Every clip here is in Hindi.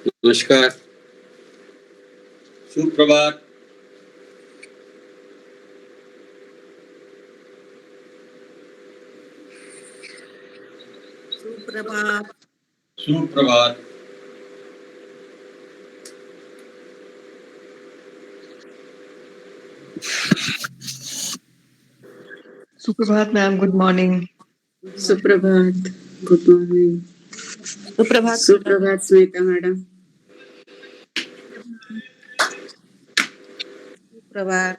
नमस्कार, सुप्रभात, सुप्रभात. सुप्रभात. सुप्रभात मैम, गुड मॉर्निंग. सुप्रभात, गुड मॉर्निंग. सुप्रभात. सुप्रभात स्मिता मॅडम. सुप्रभात.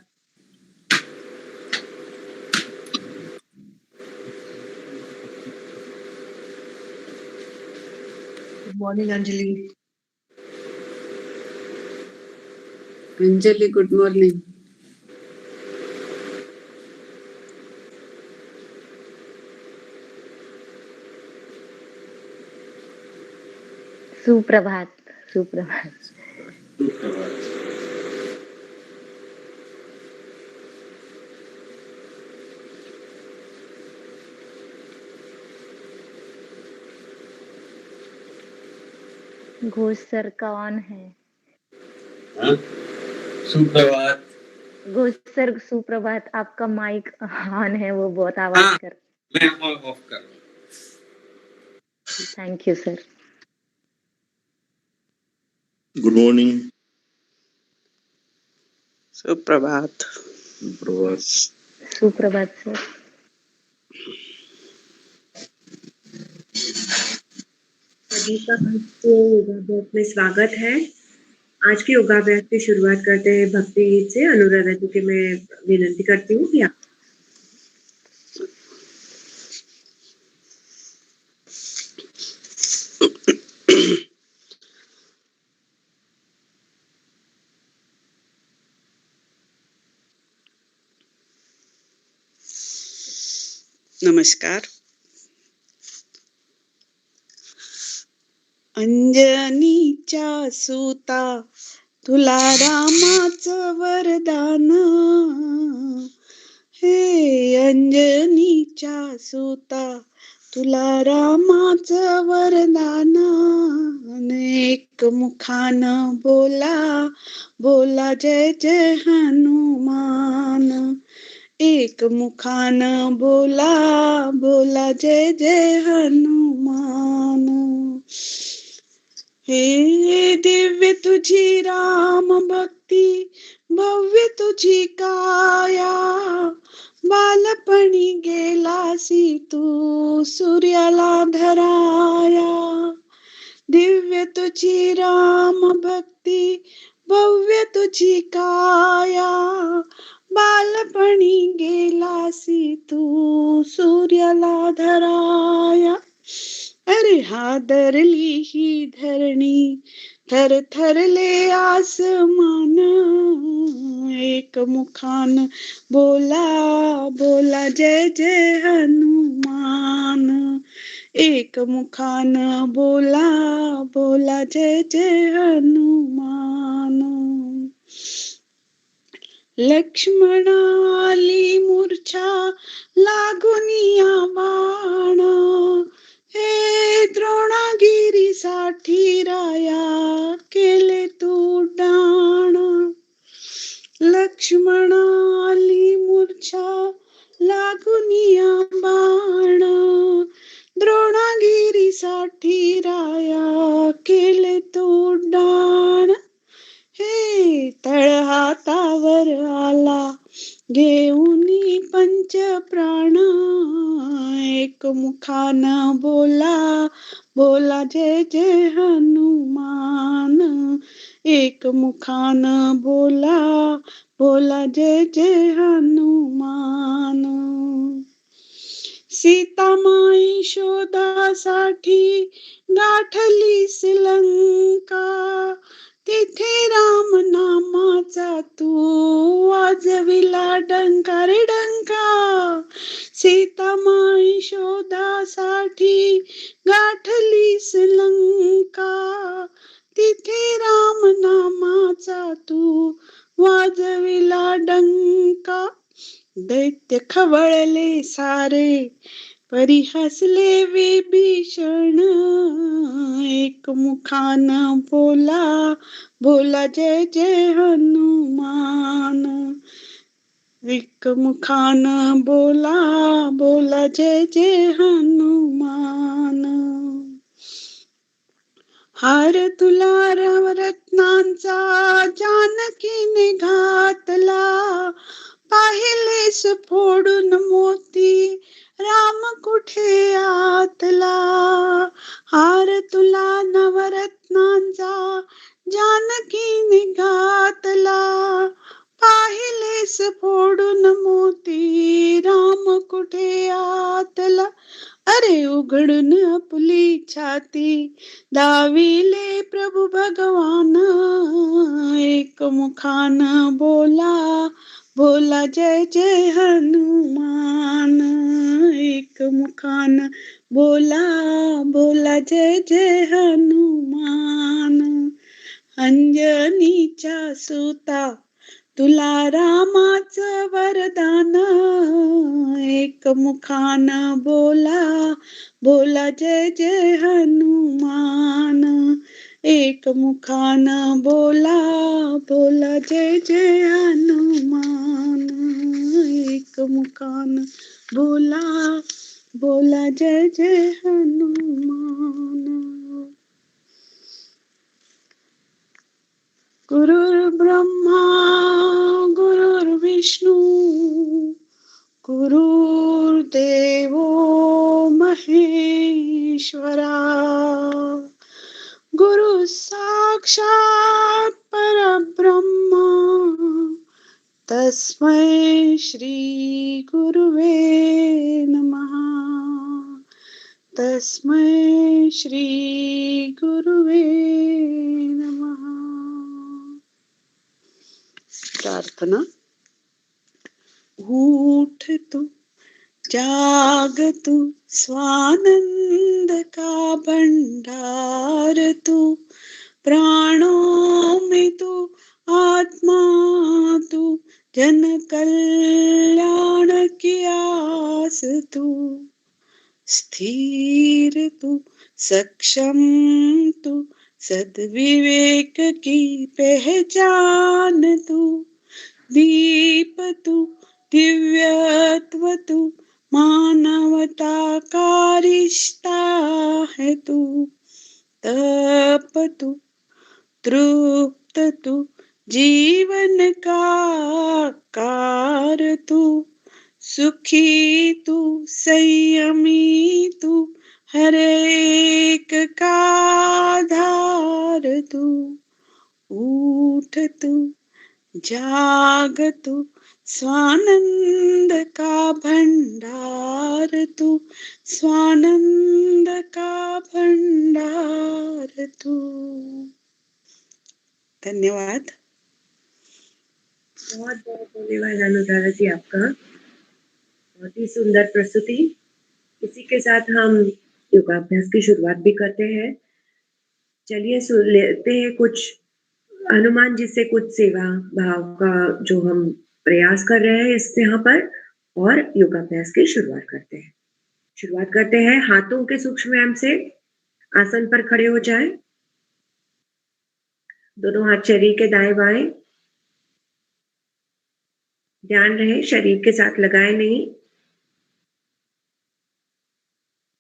Good morning Anjali. Anjali good morning. सुप्रभात. सुप्रभात. सुप्रभात. घोष सर का ऑन है. हाँ? सुप्रभात. घोष सर सुप्रभात, आपका माइक ऑन है, वो बहुत आवाज हाँ. कर. मैं ऑफ कर रहा हूँ. Thank you sir. Good morning. सुप्रभात. सुप्रभात. सुप्रभात सर. सभी का आपको योगाभ्यास में स्वागत है. आज के योगाभ्यास की शुरुआत करते हैं भक्ति गीत से. अनुराधा जी की मैं विनंती करती हूँ कि आप नमस्कार. अंजनीच्या सुता तुला रामाचं वरदान. हे अंजनीच्या सुता तुला रामाचं वरदान. एक मुखान बोला बोला जय जय हनुमान. एक मुखान बोला बोला जय जय हनुमान. हे दिव्य तुझी राम भक्ती भव्य तुझी काया. बालपणी गेलासी तू सूर्याला धराया. दिव्य तुझी राम भक्ती भव्य तुझी काया. बालपणी गेलासी तू सूर्याला धराया. अरे हादरली ही धरणी थर थरले आसमान. एक मुखान बोला बोला जय जय हनुमान. एक मुखान बोला बोला जय जय हनुमान. लक्ष्मणाली मूर्छा लागुनिया बाण. हे द्रोणागिरीसाठी राया केले तू डाण. लक्ष्मणाली मूर्छा लागुनिया बाण. द्रोणागिरीसाठी राया केले तू डाण. हे तळहातावर आला घेऊनी पंच प्राण. एक मुखान बोला बोला जय जय हनुमान. एक मुखान बोला बोला जय जय हनुमान. सीतामाई शोधासाठी गाठली श्रीलंका. तिथे राम नामाचा तू वाजविला डंका रे डंका. सीतामाई शोधासाठी गाठली श्रीलंका. तिथे राम नामाचा तू वाजविला डंका. दैत्य खवळले सारे परी हसले विभीषण, एक मुखान बोला, बोला जय जय हनुमान. एक मुखान बोला, बोला जय जय हनुमान. हार तुला रत्नांचा जानकीने घातला, पाहिलेस फोडून मोती राम कुठे आतला. हार तुला नवरत्नांचा जानकीने घातला, पाहिलेस फोडून मोती राम कुठे आतला. अरे उघडून आपली छाती दाविले प्रभु भगवान, एक मुखान बोला, बोला जय जय हनुमान. एक मुखान बोला, बोला जय जय हनुमान. अंजनीच्या सुता तुला रामाचं वरदान, एक मुखान बोला, बोला जय जय हनुमान. एक मुखान बोला, बोला जय जय हनुमान. एक मुखान बोला, बोला जय जय हनुमान. गुरुर्ब्रह्मा गुरुर्विष्णू, गुरुर्देवो महेश्वरा, गुरु साक्षात परब्रह्मा, तस्मै श्री गुरुवे नमः. तस्मै श्री गुरुवे नमः. प्रार्थना. उठ तू जाग तू, स्वानंद का भंडार तू, प्राणों में तू आत्मा तू, जन कल्याण की आस तू. स्थिर तू, सक्षम तू, सद्विवेक की पहचान तू. दीप तू, दिव्यत्व तू, मानवता का रिश्ता है तू. तप तू, तृप्त तू, जीवन का आकार तू. सुखी तू, संयमी तू, हर एक का आधार तू. उठ तू जाग तू, स्वानंद का भंडार तू, स्वानंद का भंडार तू. धन्यवाद. बहुत बहुत धन्यवाद अनुराधा जी आपका, बहुत ही सुंदर प्रस्तुति. इसी के साथ हम योगाभ्यास की शुरुआत भी करते हैं. चलिए सुन लेते हैं कुछ हनुमान जी से कुछ सेवा भाव का जो हम प्रयास कर रहे हैं इस यहाँ पर, और योगाभ्यास की शुरुआत करते हैं. शुरुआत करते हैं हाथों के सूक्ष्म व्यायाम से. आसन पर खड़े हो जाएं. दोनों हाथ शरीर के दाएं बाएं. ध्यान रहे शरीर के साथ लगाए नहीं.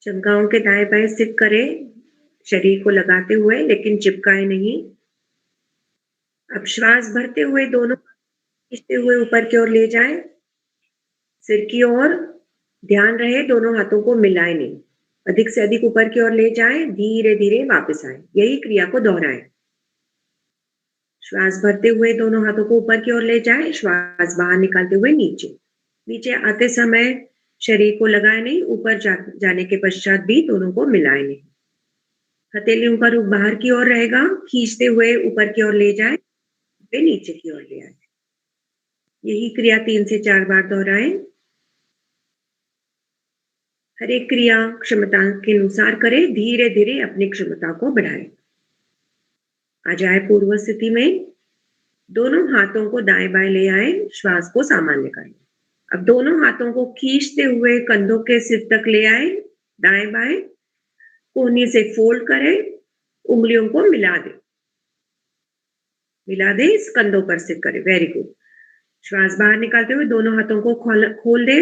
जंघाओं के दाएं बाएं स्थित करें, शरीर को लगाते हुए लेकिन चिपकाए नहीं. अब श्वास भरते हुए दोनों खींचते हुए ऊपर की ओर ले जाएं, सिर की ओर. ध्यान रहे दोनों हाथों को मिलाए नहीं. अधिक से अधिक ऊपर की ओर ले जाएं, धीरे धीरे वापस आए. यही क्रिया को दोहराएं. श्वास भरते हुए दोनों हाथों को ऊपर की ओर ले जाएं, श्वास बाहर निकालते हुए नीचे. नीचे आते समय शरीर को लगाए नहीं, ऊपर जाने के पश्चात भी दोनों को मिलाए नहीं. हथेलियों का रुख बाहर की ओर रहेगा. खींचते हुए ऊपर की ओर ले जाएं, फिर नीचे की ओर ले आए. यही क्रिया 3 से 4 बार दोहराएं. हर एक क्रिया क्षमता के अनुसार करें. धीरे धीरे अपनी क्षमता को बढ़ाएं. आ जाए पूर्व स्थिति में. दोनों हाथों को दाएं बाएं ले आए. श्वास को सामान्य करें. अब दोनों हाथों को खींचते हुए कंधों के सिर तक ले आए, दाएं बाएं, कोहनी से फोल्ड करें, उंगलियों को मिला दे इस कंधों पर सिर करें। Very good. श्वास बाहर निकालते हुए दोनों हाथों को खोल दे।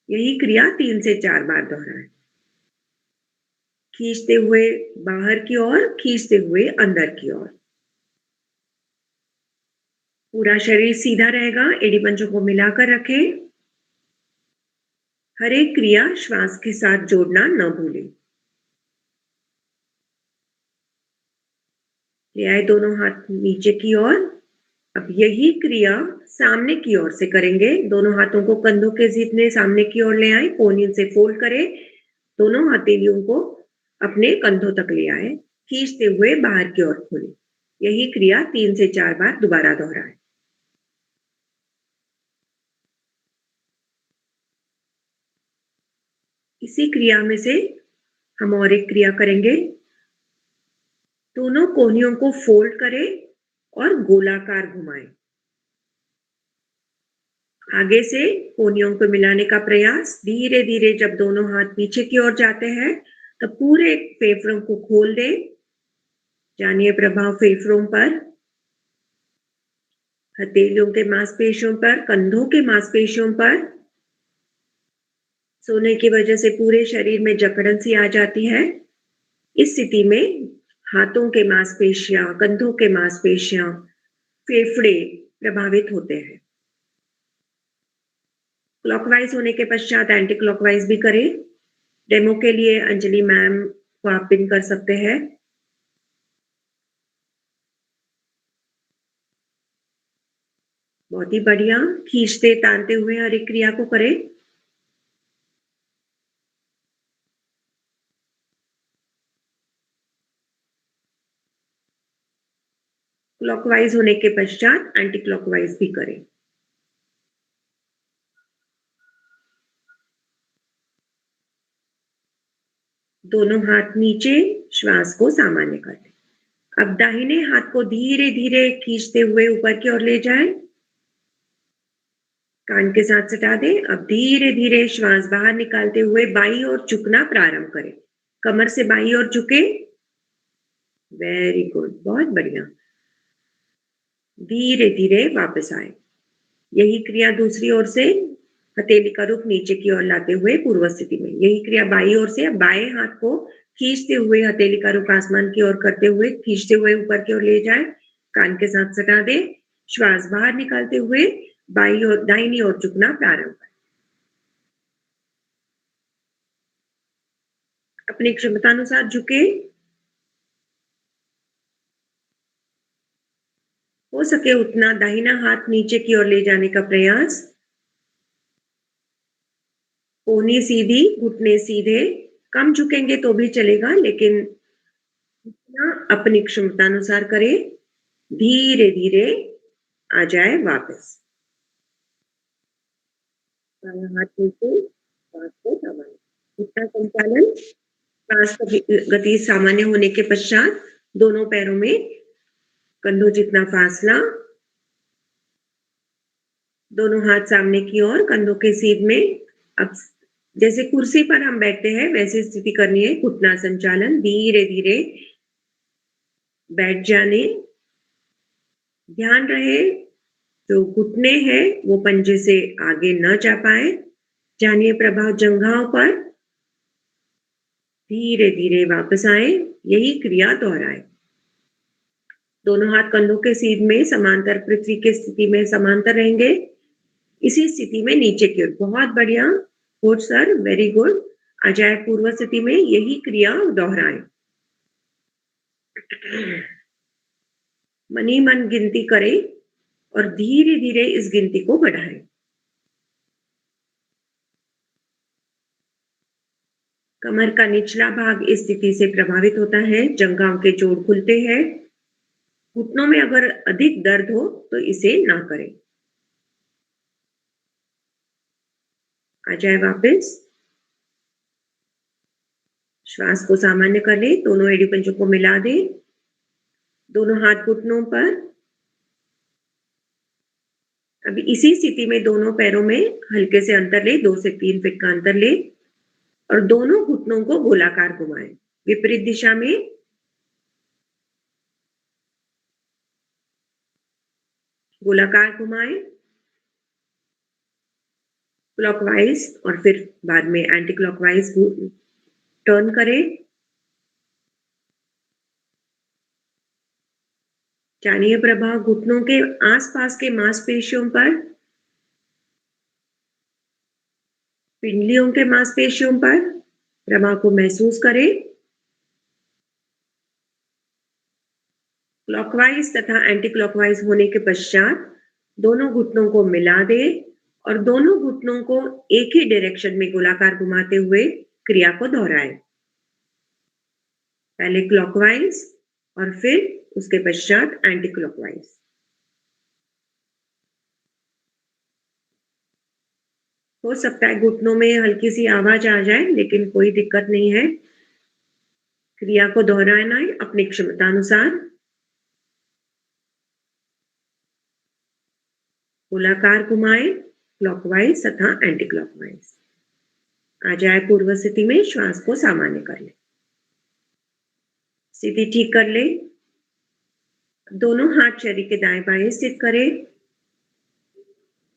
यही क्रिया 3 से 4 बार दोहराएं। खींचते हुए बाहर की ओर, खींचते हुए अंदर की ओर। पूरा शरीर सीधा रहेगा, एड़ी पंजों को मिलाकर रखें। हर एक क्रिया श्वास के साथ जोड़ना न भूलें। ले आए दोनों हाथ नीचे की ओर। अब यही क्रिया सामने की ओर से करेंगे। दोनों हाथों को कंधों के जितने सामने की ओर ले आए, कोहनी से फोल्ड करें, दोनों हथेलियों को अपने कंधों तक ले आए, खींचते हुए बाहर की ओर खोलें। यही क्रिया 3 से 4 बार दोबारा दोहराएं। इसी क्रिया में से हम और एक क्रिया करेंगे। दोनों कोहनियों को फोल्ड करें और गोलाकार घुमाएं। आगे से कोहनियों को मिलाने का प्रयास। धीरे धीरे जब दोनों हाथ पीछे की ओर जाते हैं तब पूरे फेफड़ों को खोल दें। जानिए प्रभाव फेफड़ों पर, हथेलियों के मांसपेशियों पर, कंधों के मांसपेशियों पर। सोने की वजह से पूरे शरीर में जकड़न सी आ जाती है। इस स्थिति में हाथों के मांसपेशियां, कंधों के मांसपेशियां, फेफड़े प्रभावित होते हैं। क्लॉकवाइज होने के पश्चात एंटी क्लॉकवाइज भी करें। डेमो के लिए अंजलि मैम को आप पिन कर सकते हैं। बहुत ही बढ़िया। खींचते तानते हुए हर एक क्रिया को करें। क्लॉकवाइज होने के पश्चात एंटी क्लॉकवाइज भी करें। दोनों हाथ नीचे, श्वास को सामान्य कर लें। अब दाहिने हाथ को धीरे धीरे खींचते हुए ऊपर की ओर ले जाएं। कान के साथ सटा दें। अब धीरे धीरे श्वास बाहर निकालते हुए बाईं ओर झुकना प्रारंभ करें। कमर से बाईं ओर झुके। वेरी गुड, बहुत बढ़िया। धीरे धीरे वापस आए। यही क्रिया दूसरी ओर से हथेली का रुख नीचे की ओर लाते हुए पूर्व स्थिति में। यही क्रिया बाईं ओर से। बाएं हाथ को खींचते हुए हथेली का रुख आसमान की ओर करते हुए खींचते हुए ऊपर की ओर ले जाए। कान के साथ सटा दे। श्वास बाहर निकालते हुए बाईं ओर, दाहिनी ओर झुकना प्रारंभ करें। अपनी क्षमतानुसार झुके। हो सके उतना दाहिना हाथ नीचे की ओर ले जाने का प्रयास। कोहनी सीधी, घुटने सीधे। कम झुकेंगे तो भी चलेगा, लेकिन अपनी क्षमतानुसार करें। धीरे धीरे आ जाए वापस। हाथ नीचे, श्वास को सामान्य। घुटना संचालन। श्वास गति सामान्य होने के पश्चात दोनों पैरों में कंधों जितना फासला। दोनों हाथ सामने की ओर, कंधों के सीध में। अब जैसे कुर्सी पर हम बैठते हैं वैसी स्थिति करनी है। घुटना संचालन। धीरे धीरे बैठ जाने। ध्यान रहे जो घुटने हैं वो पंजे से आगे न जा पाए। जानिए प्रभाव जंघाओं पर। धीरे धीरे वापस आए। यही क्रिया दोहराए। दोनों हाथ कंधों के सीध में समांतर, पृथ्वी की स्थिति में समांतर रहेंगे। इसी स्थिति में नीचे की ओर। बहुत बढ़िया, गुड सर, वेरी गुड। आ जाए पूर्व स्थिति में। यही क्रिया दोहराएं। मनी मन गिनती करें और धीरे धीरे इस गिनती को बढ़ाएं। कमर का निचला भाग इस स्थिति से प्रभावित होता है। जंघाओं के जोड़ खुलते हैं। घुटनों में अगर अधिक दर्द हो तो इसे ना करें। आ जाए वापस। श्वास को सामान्य कर ले। दोनों एड़ी पंजों को मिला दे। दोनों हाथ घुटनों पर। अभी इसी स्थिति में दोनों पैरों में हल्के से अंतर ले, 2 से 3 फीट का अंतर ले और दोनों घुटनों को गोलाकार घुमाएं विपरीत दिशा में। गोलाकार घुमाएं क्लॉकवाइज और फिर बाद में एंटी क्लॉकवाइज टर्न करें। जानिए प्रभाव घुटनों के आसपास के मांसपेशियों पर, पिंडलियों के मांसपेशियों पर प्रभाव को महसूस करें। क्लॉकवाइज तथा एंटी क्लॉकवाइज होने के पश्चात दोनों घुटनों को मिला दे और दोनों घुटनों को एक ही डायरेक्शन में गोलाकार घुमाते हुए क्रिया को दोहराएं। पहले क्लॉकवाइज और फिर उसके पश्चात एंटी क्लॉकवाइज। हो सकता है घुटनों में हल्की सी आवाज आ जाए, लेकिन कोई दिक्कत नहीं है। क्रिया को दोहराना है अपनी क्षमता अनुसार। गोलाकार घुमाएं क्लॉकवाइज तथा एंटी क्लॉकवाइज। आ जाए पूर्व स्थिति में, श्वास को सामान्य कर ले। स्थिति ठीक कर ले। दोनों हाथ शरीर के दाएं बाएं स्थित करें।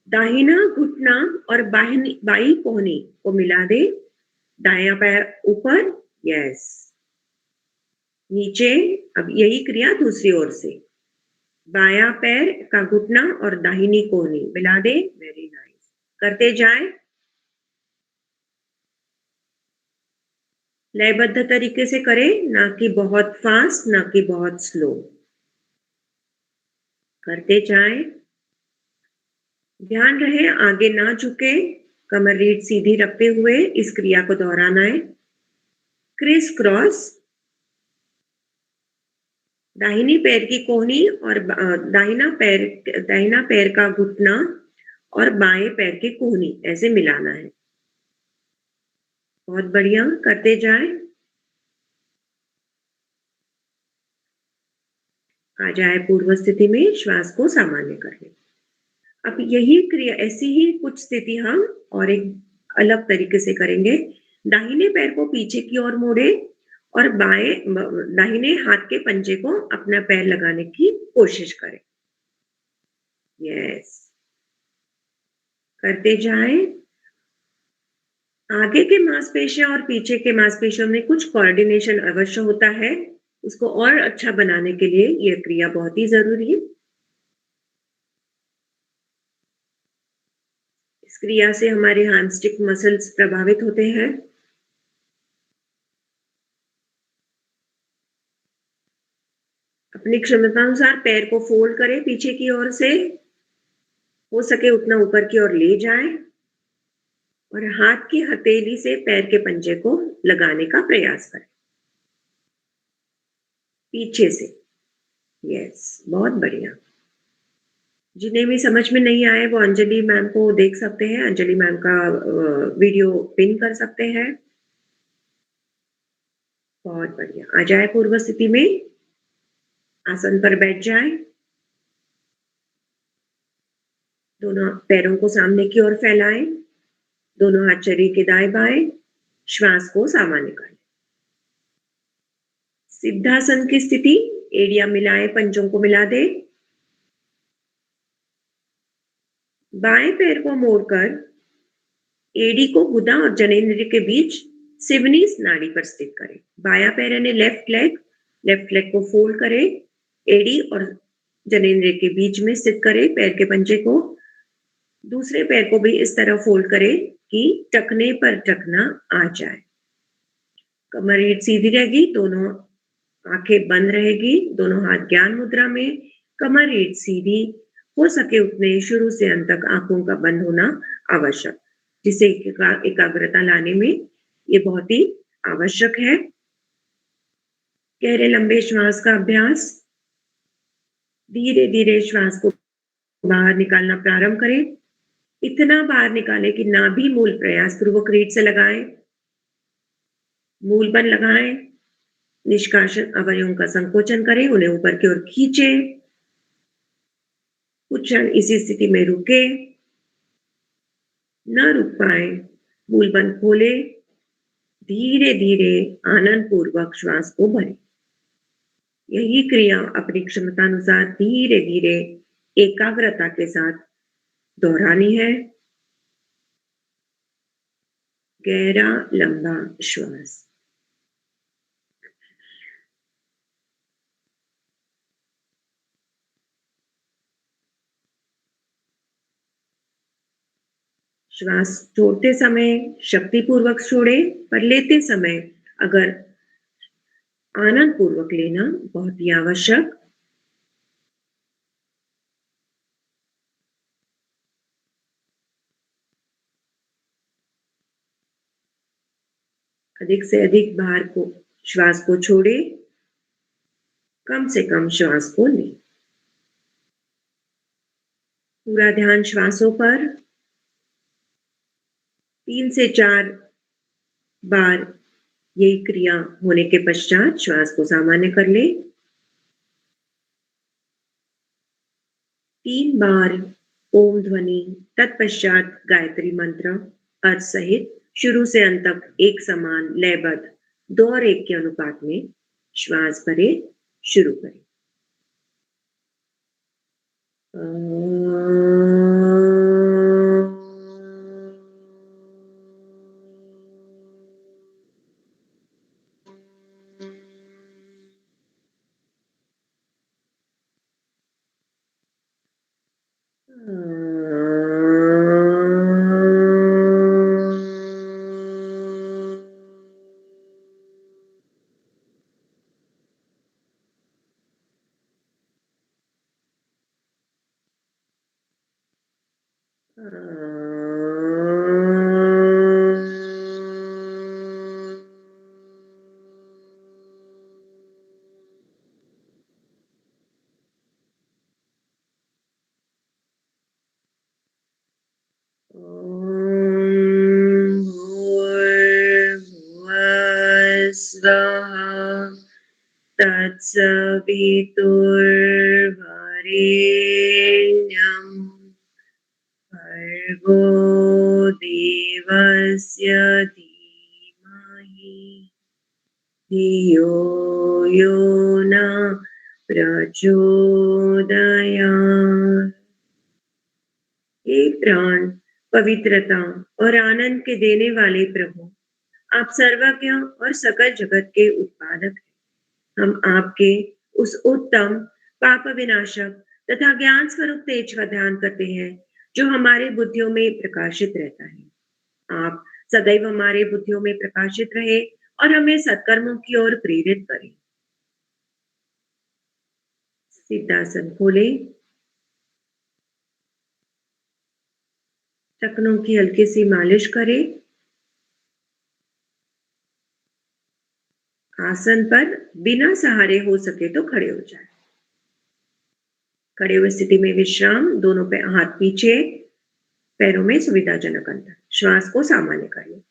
दाहिना घुटना और बाई कोहनी को मिला दे। दायां पैर ऊपर, यस, नीचे। अब यही क्रिया दूसरी ओर से। बायां पैर का घुटना और दाहिनी कोहनी मिला दे। Very nice. करते जाएं लयबद्ध तरीके से करें, ना कि बहुत फास्ट, ना कि बहुत स्लो। करते जाएं। ध्यान रहे आगे ना झुके, कमर रीढ़ सीधी रखते हुए इस क्रिया को दोहराना है। Criss cross. दाहिनी पैर की कोहनी और दाहिना पैर का घुटना और बाएं पैर की कोहनी ऐसे मिलाना है। बहुत बढ़िया, करते जाएं। आ जाए पूर्व स्थिति में, श्वास को सामान्य कर ले। अब यही क्रिया, ऐसी ही कुछ स्थिति हम और एक अलग तरीके से करेंगे। दाहिने पैर को पीछे की ओर मोड़े और दाहिने हाथ के पंजे को अपना पैर लगाने की कोशिश करें। यस, करते जाएं। आगे के मांसपेशियों और पीछे के मांसपेशियों में कुछ कोऑर्डिनेशन अवश्य होता है। उसको और अच्छा बनाने के लिए यह क्रिया बहुत ही जरूरी है। इस क्रिया से हमारे हैमस्ट्रिंग मसल्स प्रभावित होते हैं। अपनी क्षमता अनुसार पैर को फोल्ड करें पीछे की ओर से, हो सके उतना ऊपर की ओर ले जाएं और हाथ की हथेली से पैर के पंजे को लगाने का प्रयास करें पीछे से। यस, बहुत बढ़िया। जिन्हें भी समझ में नहीं आए वो अंजलि मैम को देख सकते हैं, अंजलि मैम का वीडियो पिन कर सकते हैं। बहुत बढ़िया। आ जाए पूर्व स्थिति में, आसन पर बैठ जाए। दोनों पैरों को सामने की ओर फैलाएं। दोनों हाथ शरीर के दाएं बाएं। श्वास को सामान्य करें। सिद्धासन की स्थिति, एड़ियां मिलाएं, पंजों को मिला दे। बाएं पैर को मोड़कर एड़ी को गुदा और जनेंद्र के बीच सिवनी नाड़ी पर स्थित करें। बायां पैर यानी लेफ्ट लेग को फोल्ड करें, एड़ी और जनेंद्र के बीच में स्थित करें पैर के पंजे को। दूसरे पैर को भी इस तरह फोल्ड करें कि टखने पर टखना आ जाए। कमर रीढ़ सीधी रहेगी, दोनों आंखें बंद रहेगी, दोनों हाथ ज्ञान मुद्रा में, कमर रीढ़ सीधी। हो सके उतने शुरू से अंत तक आंखों का बंद होना आवश्यक, जिसे एकाग्रता लाने में ये बहुत ही आवश्यक है। गहरे लंबे श्वास का अभ्यास। धीरे धीरे श्वास को बाहर निकालना प्रारंभ करें। इतना बाहर निकालें कि नाभि मूल प्रयास पूर्वक रीढ़ से लगाएं, मूल बन लगाएं। निष्कासन अवयवों का संकोचन करें, उन्हें ऊपर की ओर खींचें। कुछ क्षण इसी स्थिति में रुके, न रुक पाए, मूल बंद खोले, धीरे धीरे आनंद पूर्वक श्वास को भरे। यही क्रिया अपनी क्षमतानुसार धीरे धीरे एकाग्रता के साथ दोहरानी है। गहरा लंबा श्वास। श्वास छोड़ते समय शक्तिपूर्वक छोड़े, पर लेते समय अगर आनंद पूर्वक लेना बहुत ही आवश्यक। अधिक से अधिक बार को श्वास को छोड़े, कम से कम श्वास को लें। पूरा ध्यान श्वासों पर। 3 से 4 बार यही क्रिया होने के पश्चात श्वास को सामान्य कर ले। 3 बार ओम ध्वनि, तत्पश्चात गायत्री मंत्र अर्थ सहित शुरू से अंत तक एक समान लयबद्ध 2 और 1 के अनुपात में श्वास भरे शुरू करें। तत्सवितुर्वरेण्यं भर्गो देवस्य धीमहि धियो यो न प्रचोदयात्। हे प्राण, पवित्रता और आनंद के देने वाले प्रभु, आप सर्वज्ञ और सकल जगत के उत्पादक हैं। हम आपके उस उत्तम पाप विनाशक तथा ज्ञान स्वरूप तेज का ध्यान करते हैं जो हमारे बुद्धियों में प्रकाशित रहता है। आप सदैव हमारे बुद्धियों में प्रकाशित रहे और हमें सत्कर्मों की ओर प्रेरित करें। सिद्धासन खोले, टखनों की हल्की सी मालिश करें। आसन पर बिना सहारे हो सके तो खड़े हो जाए। खड़े हुए स्थिति में विश्राम, दोनों पे हाथ पीछे, पैरों में सुविधाजनक अंतर। श्वास को सामान्य करें।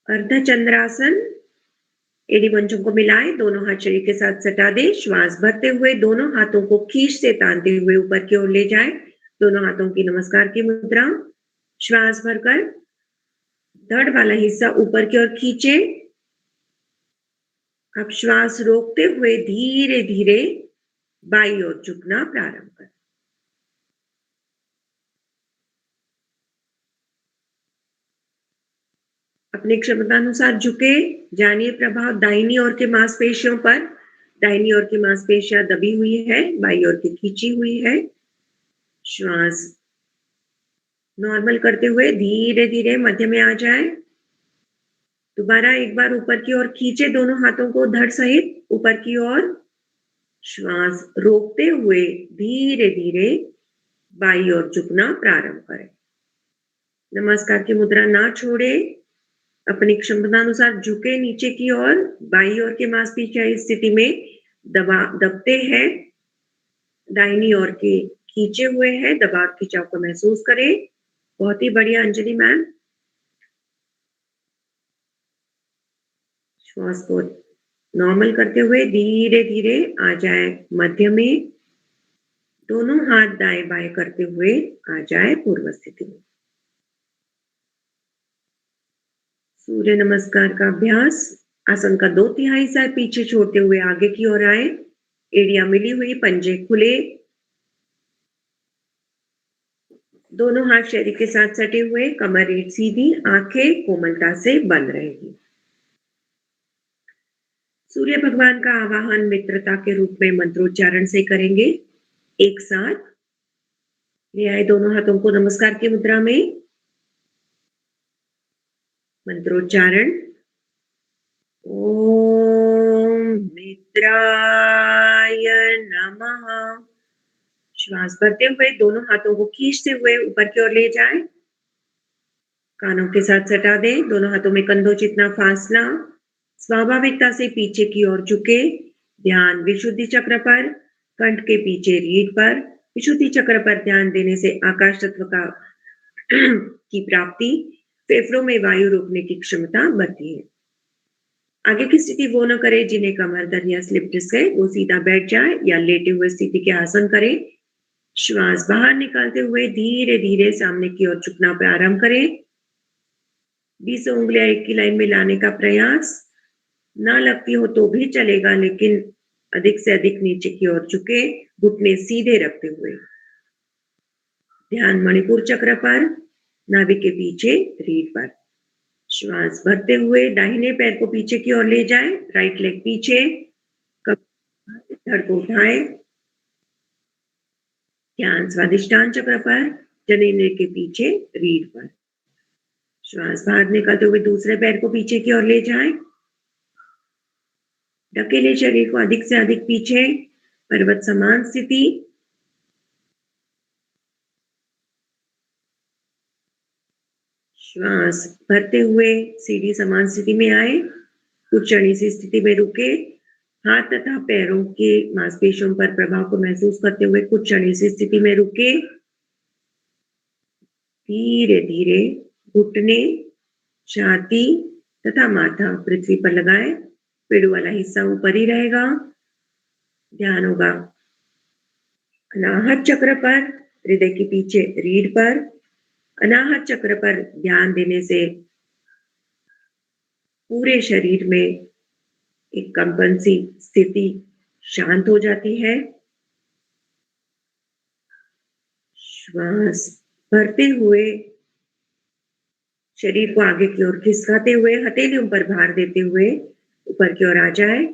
अर्धचंद्रासन, एड़ी मंचों को मिलाएं, दोनों हाथ शरीर के साथ सटा दें। श्वास भरते हुए दोनों हाथों को खींच से तानते हुए ऊपर की ओर ले जाएं। दोनों हाथों की नमस्कार की मुद्रा। श्वास भरकर धड़ वाला हिस्सा ऊपर की ओर खींचे। अब श्वास रोकते हुए धीरे धीरे बाईं ओर झुकना प्रारंभ करें। अपनी क्षमतानुसार झुके, जानिए प्रभाव दाहिनी ओर के मांसपेशियों पर। दाहिनी ओर की मांसपेशियां दबी हुई है, बाईं ओर की खींची हुई है। श्वास नॉर्मल करते हुए धीरे धीरे मध्य में आ जाए। दोबारा एक बार ऊपर की ओर खींचे, दोनों हाथों को धड़ सहित ऊपर की ओर। श्वास रोकते हुए धीरे धीरे बाईं ओर झुकना प्रारंभ करें। नमस्कार की मुद्रा ना छोड़े, अपनी क्षमतानुसार झुके नीचे की ओर। बाईं ओर के मांसपेशियां इस स्थिति में दबते हैं, दाहिनी ओर के खींचे हुए हैं। दबाव खिंचाव को महसूस करें। बहुत ही बढ़िया अंजलि मैम। श्वास को नॉर्मल करते हुए धीरे धीरे आ जाए मध्य में, दोनों हाथ दाएं बाएं करते हुए आ जाए पूर्व स्थिति में। सूर्य नमस्कार का अभ्यास, आसन का 2/3 हिस्सा पीछे छोड़ते हुए आगे की ओर आए, एड़ियां मिली हुई, पंजे खुले, दोनों हाथ शरीर के साथ सटे हुए, कमर रीढ़ सीधी, आंखें कोमलता से बंद रहेगी। सूर्य भगवान का आवाहन मित्रता के रूप में मंत्रोच्चारण से करेंगे। एक साथ ले आए दोनों हाथों को नमस्कार की मुद्रा में। मंत्रोच्चारण, ओम मित्राय नमः। श्वास भरते हुए दोनों हाथों को खींचते हुए ऊपर की ओर ले जाएं, कानों के साथ सटा दें, दोनों हाथों में कंधों जितना फासला, स्वाभाविकता से पीछे की ओर झुके, ध्यान विशुद्धि चक्र पर, कंठ के पीछे रीढ़ पर। विशुद्धि चक्र पर ध्यान देने से आकाश तत्व का की प्राप्ति, फेफड़ों में वायु रोकने की क्षमता बढ़ती है। आगे की स्थिति वो न करे जिन्हें कमर दर्द या स्लिप डिस्क है, वो सीधा बैठ जाए या लेटे हुए स्थिति के आसन करें। श्वास बाहर निकालते हुए धीरे धीरे सामने की ओर झुकना प्रारंभ करें। 20 उंगलियां एक की लाइन में लाने का प्रयास, ना लगती हो तो भी चलेगा, लेकिन अधिक से अधिक नीचे की ओर झुके, घुटने सीधे रखते हुए। ध्यान मणिपुर चक्र पर, नाभि के पीछे रीढ़ पर। श्वास भरते हुए दाहिने पैर को पीछे की ओर ले जाएं, राइट लेग पीछे, धड़ को उठाएं। ध्यान स्वादिष्टान चक्र पर, जनेन्द्र के पीछे रीढ़ पर। श्वास बाहर निकालते हुए दूसरे पैर को पीछे की ओर ले जाएं, ढकेले शरीर को अधिक से अधिक पीछे, पर्वत समान स्थिति। श्वास भरते हुए सीढ़ी समान स्थिति में आए, कुचनी सी स्थिति में रुके, हाथ तथा पैरों के मांसपेशियों पर प्रभाव को महसूस करते हुए कुचनी सी स्थिति में रुके। धीरे धीरे घुटने, छाती तथा माथा पृथ्वी पर लगाए, पेड़ वाला हिस्सा ऊपर ही रहेगा। ध्यान होगा अनाहत चक्र पर, हृदय के पीछे रीढ़ पर। अनाहत चक्र पर ध्यान देने से पूरे शरीर में एक कंपन सी स्थिति शांत हो जाती है। श्वास भरते हुए शरीर को आगे की ओर खिसकाते हुए, हथेलियों पर भार देते हुए ऊपर की ओर आ जाए,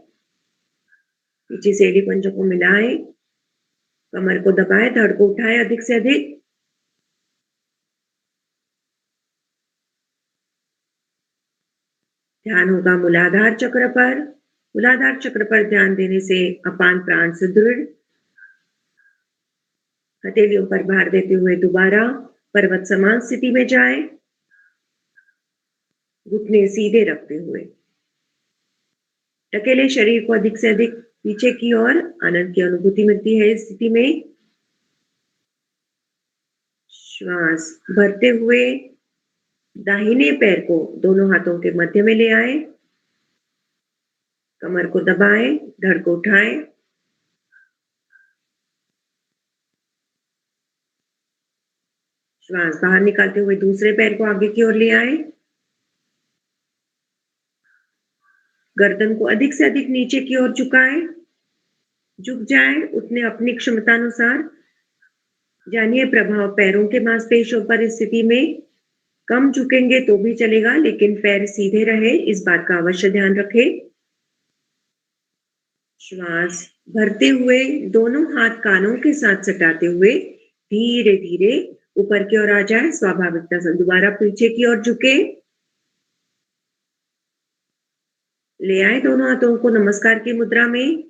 पीछे से एड़ी पंजों को मिलाए, कमर को दबाए, धड़ को उठाए अधिक से अधिक। ध्यान होगा मूलाधार चक्र पर। मूलाधार चक्र पर ध्यान देने से अपान प्राण सुदृढ़। हथेलियों पर भार देते हुए दोबारा पर्वत समान स्थिति में जाए, घुटने सीधे रखते हुए। ढकेले शरीर को अधिक से अधिक पीछे की ओर, आनंद की अनुभूति मिलती है इस स्थिति में। श्वास भरते हुए दाहिने पैर को दोनों हाथों के मध्य में ले आए, कमर को दबाएं, धड़ को उठाएं। श्वास बाहर निकालते हुए दूसरे पैर को आगे की ओर ले आए, गर्दन को अधिक से अधिक नीचे की ओर झुकाएं, झुक जाए उतने अपनी क्षमता अनुसार। जानिए प्रभाव पैरों के मांसपेशियों पर इस स्थिति में। कम झुकेंगे तो भी चलेगा, लेकिन पैर सीधे रहे, इस बात का अवश्य ध्यान रखें। श्वास भरते हुए दोनों हाथ कानों के साथ सटाते हुए धीरे धीरे ऊपर की ओर आ जाए, स्वाभाविकता से दोबारा पीछे की ओर झुके। ले आए दोनों हाथों को नमस्कार की मुद्रा में,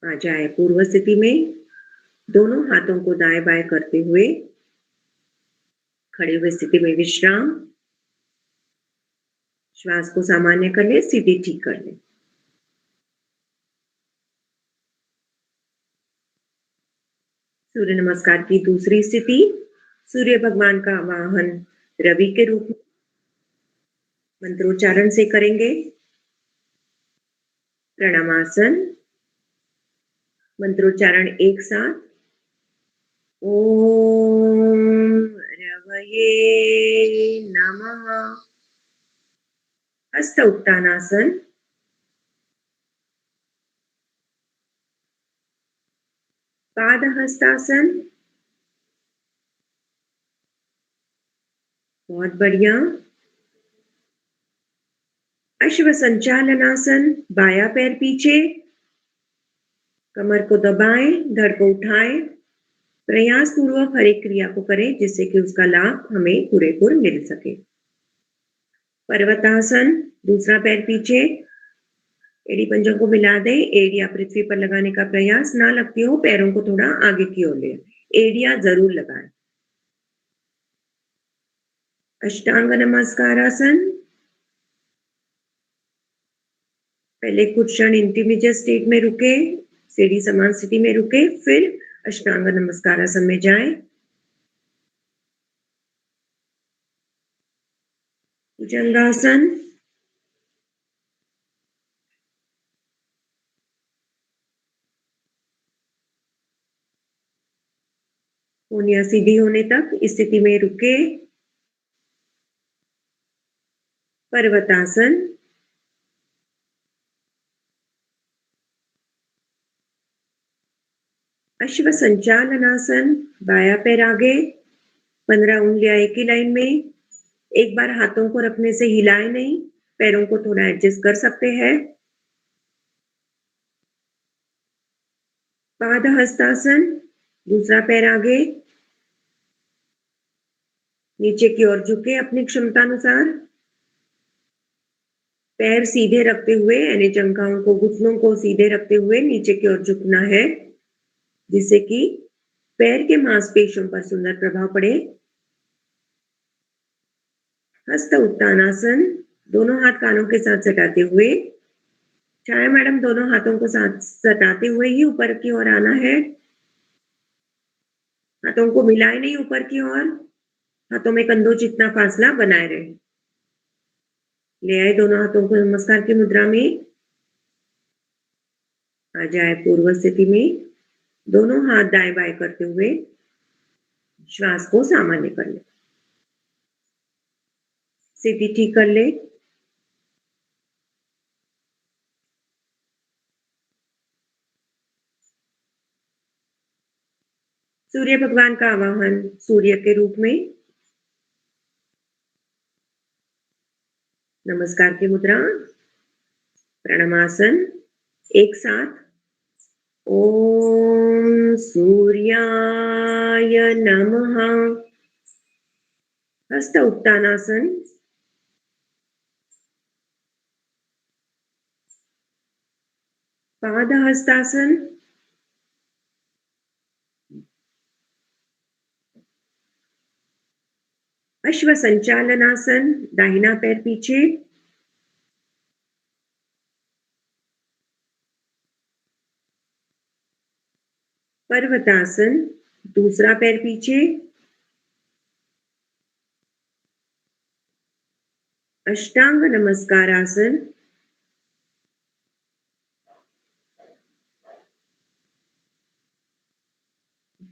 आ जाए पूर्व स्थिति में। दोनों हाथों को दाएं बाएं करते हुए खड़े हुए स्थिति में विश्राम। श्वास को सामान्य कर ले, स्थिति ठीक कर ले। सूर्य नमस्कार की दूसरी स्थिति, सूर्य भगवान का वाहन रवि के रूप में मंत्रोच्चारण से करेंगे। प्रणामासन, मंत्रोच्चारण एक साथ। ओम रवये नमः। हस्त उत्तानासन, पाद हस्तासन, बहुत बढ़िया। अश्व संचालनासन, बाया पैर पीछे, कमर को दबाएं, धड़ को उठाएं, प्रयास पूर्वक हर एक क्रिया को करें जिससे कि उसका लाभ हमें पूरेपूर मिल सके। पर्वतासन, दूसरा पैर पीछे, एड़ी पंजों को मिला दें, एड़ियां पृथ्वी पर लगाने का प्रयास ना लगती हो, पैरों को थोड़ा आगे की ओर ले, एड़ियां जरूर लगाएं। अष्टांग नमस्कारासन, पहले कुछ क्षण इंटरमीडिएट स्टेट में रुके, सीढ़ी समान स्थिति में रुके, फिर अष्टांग नमस्कारासन में जाएं। भुजंगासन, कोहनियां सीधी होने तक स्थिति में रुके। पर्वतासन, अश्व संचालनासन, बाया पैर आगे, 15 उंगलियां एक ही लाइन में। एक बार हाथों को रखने से हिलाए नहीं, पैरों को थोड़ा एडजस्ट कर सकते हैं। पाद हस्तासन, दूसरा पैर आगे, नीचे की ओर झुके अपनी क्षमता अनुसार। पैर सीधे रखते हुए यानी जंघाओं को, घुटनों को सीधे रखते हुए नीचे की ओर झुकना है, जिससे कि पैर के मांसपेशियों पर सुंदर प्रभाव पड़े। हस्त उत्तानासन, दोनों हाथ कानों के साथ सटाते हुए। छाया मैडम, दोनों हाथों को साथ सटाते हुए ही ऊपर की ओर आना है। हाथों को मिलाए नहीं ऊपर की ओर, हाथों में कंधों जितना फासला बनाए रहे। ले आए दोनों हाथों को नमस्कार की मुद्रा में। आ जाए पूर्व स्थिति में, दोनों हाथ दाएं बाएं करते हुए श्वास को सामान्य कर ले, स्थिति ठीक कर ले। सूर्य भगवान का आवाहन सूर्य के रूप में। नमस्कार की मुद्रा, प्रणामासन एक साथ। ओम सूर्याय नमः। हस्त उत्तानासन, पाद हस्तासन, अश्व संचालनासन, दाहिना पैर पीछे, पर्वतासन, दूसरा पैर पीछे, अष्टांग नमस्कारासन,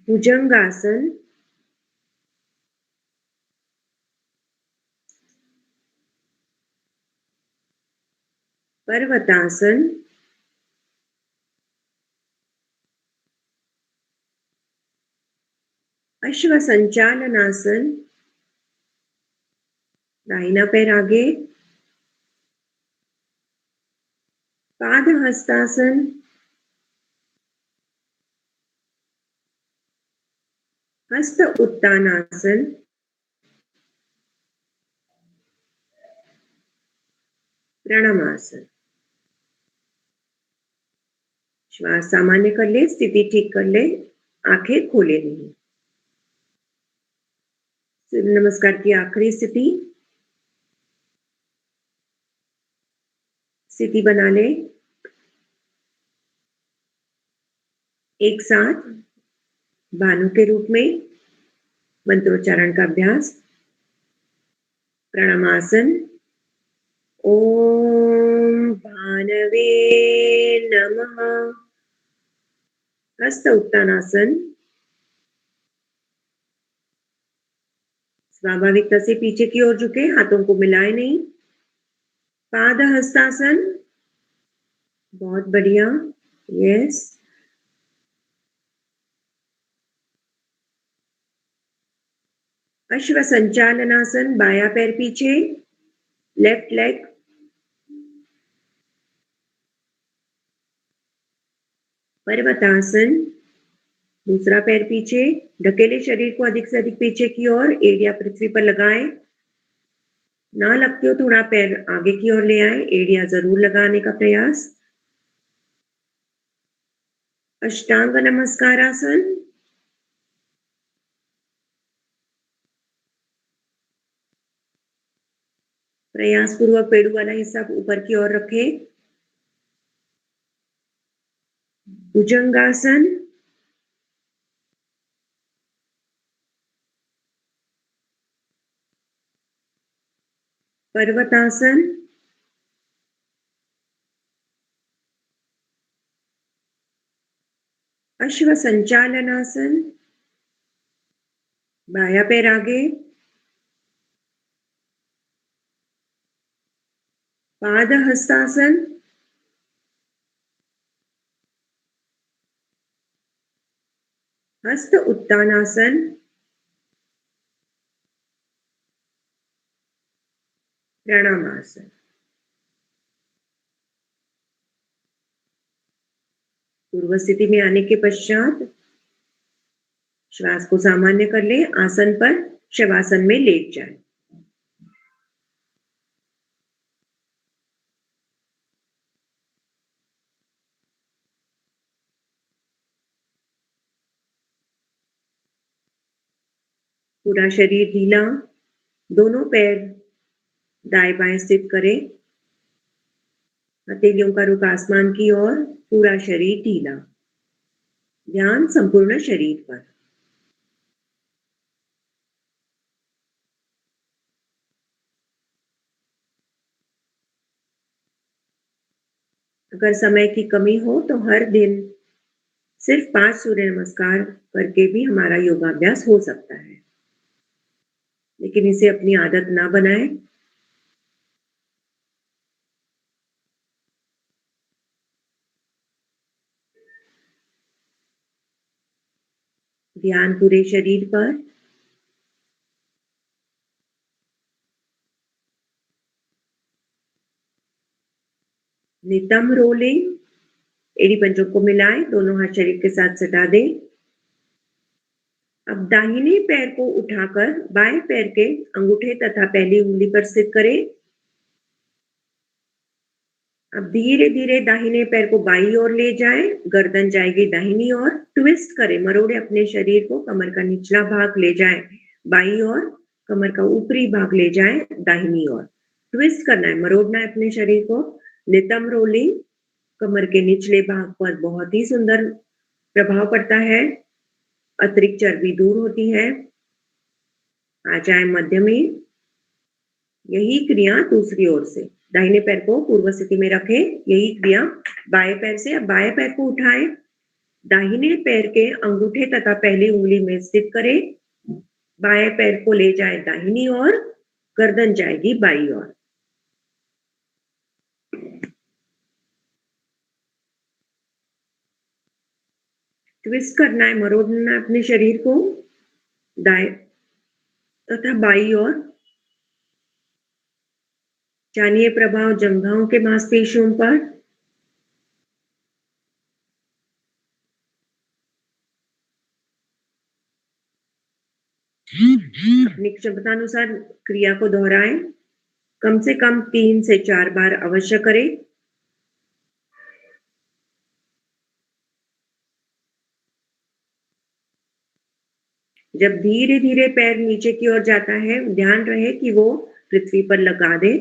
भुजंगासन, पर्वतासन, अश्व संचालनासन, दाहिना पैर आगे, पाद हस्तासन, हस्त उत्तानासन, प्रणामासन। श्वास सामान्य कर ले, स्थिति ठीक कर ले, आंखें खोले नहीं। सूर्य नमस्कार की आखिरी स्थिति, स्थिति बना ले। एक साथ भानु के रूप में मंत्रोच्चारण का अभ्यास। प्रणामासन, ॐ भानवे नमः। हस्त उत्तानासन। स्वाभाविकता से पीछे की ओर झुके, हाथों को मिलाए नहीं। पाद हस्तासन। बहुत बढ़िया, यस। अश्व संचालनासन, बाया पैर पीछे, लेफ्ट लेग। पर्वतासन, दूसरा पैर पीछे, ढकेले शरीर को अधिक से अधिक पीछे की ओर, एड़ियां पृथ्वी पर लगाएं। ना लगते हो थोड़ा पैर आगे की ओर ले आए, एड़ियां जरूर लगाने का प्रयास। अष्टांग नमस्कारासन। प्रयास पूर्वक पेड़ू वाला हिस्सा ऊपर की ओर रखें। भुजंगासन। पर्वतासन। अश्व संचालनासन। बाया पैर आगे। पाद हस्तासन। हस्त उत्तानासन। प्रणामासन। पूर्व स्थिति में आने के पश्चात श्वास को सामान्य कर ले, आसन पर शवासन में लेट जाए। पूरा शरीर ढीला, दोनों पैर दाएं बाएं स्थित करें। हथेलियों का रुख आसमान की ओर, पूरा शरीर ढीला। ध्यान संपूर्ण शरीर पर। अगर समय की कमी हो तो हर दिन सिर्फ 5 सूर्य नमस्कार करके भी हमारा योगाभ्यास हो सकता है, लेकिन इसे अपनी आदत ना बनाएं। ध्यान पूरे शरीर पर। नितंब रोलिंग, एड़ी पंजों को मिलाएं, दोनों हाथ शरीर के साथ सटा दें। अब दाहिने पैर को उठाकर बाएं पैर के अंगूठे तथा पहली उंगली पर स्थित करें। अब धीरे धीरे दाहिने पैर को बाईं ओर ले जाएं, गर्दन जाएगी दाहिनी ओर। ट्विस्ट करें, मरोड़े अपने शरीर को, कमर का निचला भाग ले जाएं बाईं ओर, कमर का ऊपरी भाग ले जाएं दाहिनी ओर। ट्विस्ट करना है, मरोड़ना है अपने शरीर को। नितंब रोलिंग, कमर के निचले भाग पर बहुत ही सुंदर प्रभाव पड़ता है, अतिरिक्त चर्बी दूर होती है। आ जाए मध्य में। यही क्रिया दूसरी ओर से, दाहिने पैर को पूर्व स्थिति में रखें। यही क्रिया बाएं पैर से। अब बाएं पैर को उठाएं, दाहिने पैर के अंगूठे तथा पहली उंगली में स्थित करें। बाएं पैर को ले जाए दाहिनी ओर, गर्दन जाएगी बाईं ओर। ट्विस्ट करना है, मरोड़ना है अपने शरीर को दाएं तथा बाईं ओर। जानिए प्रभाव जंघाओं के मांसपेशियों पर। अपनी क्षमतानुसार क्रिया को दोहराएं, कम से कम 3 से 4 बार अवश्य करें। जब धीरे धीरे पैर नीचे की ओर जाता है, ध्यान रहे कि वो पृथ्वी पर लगा दे।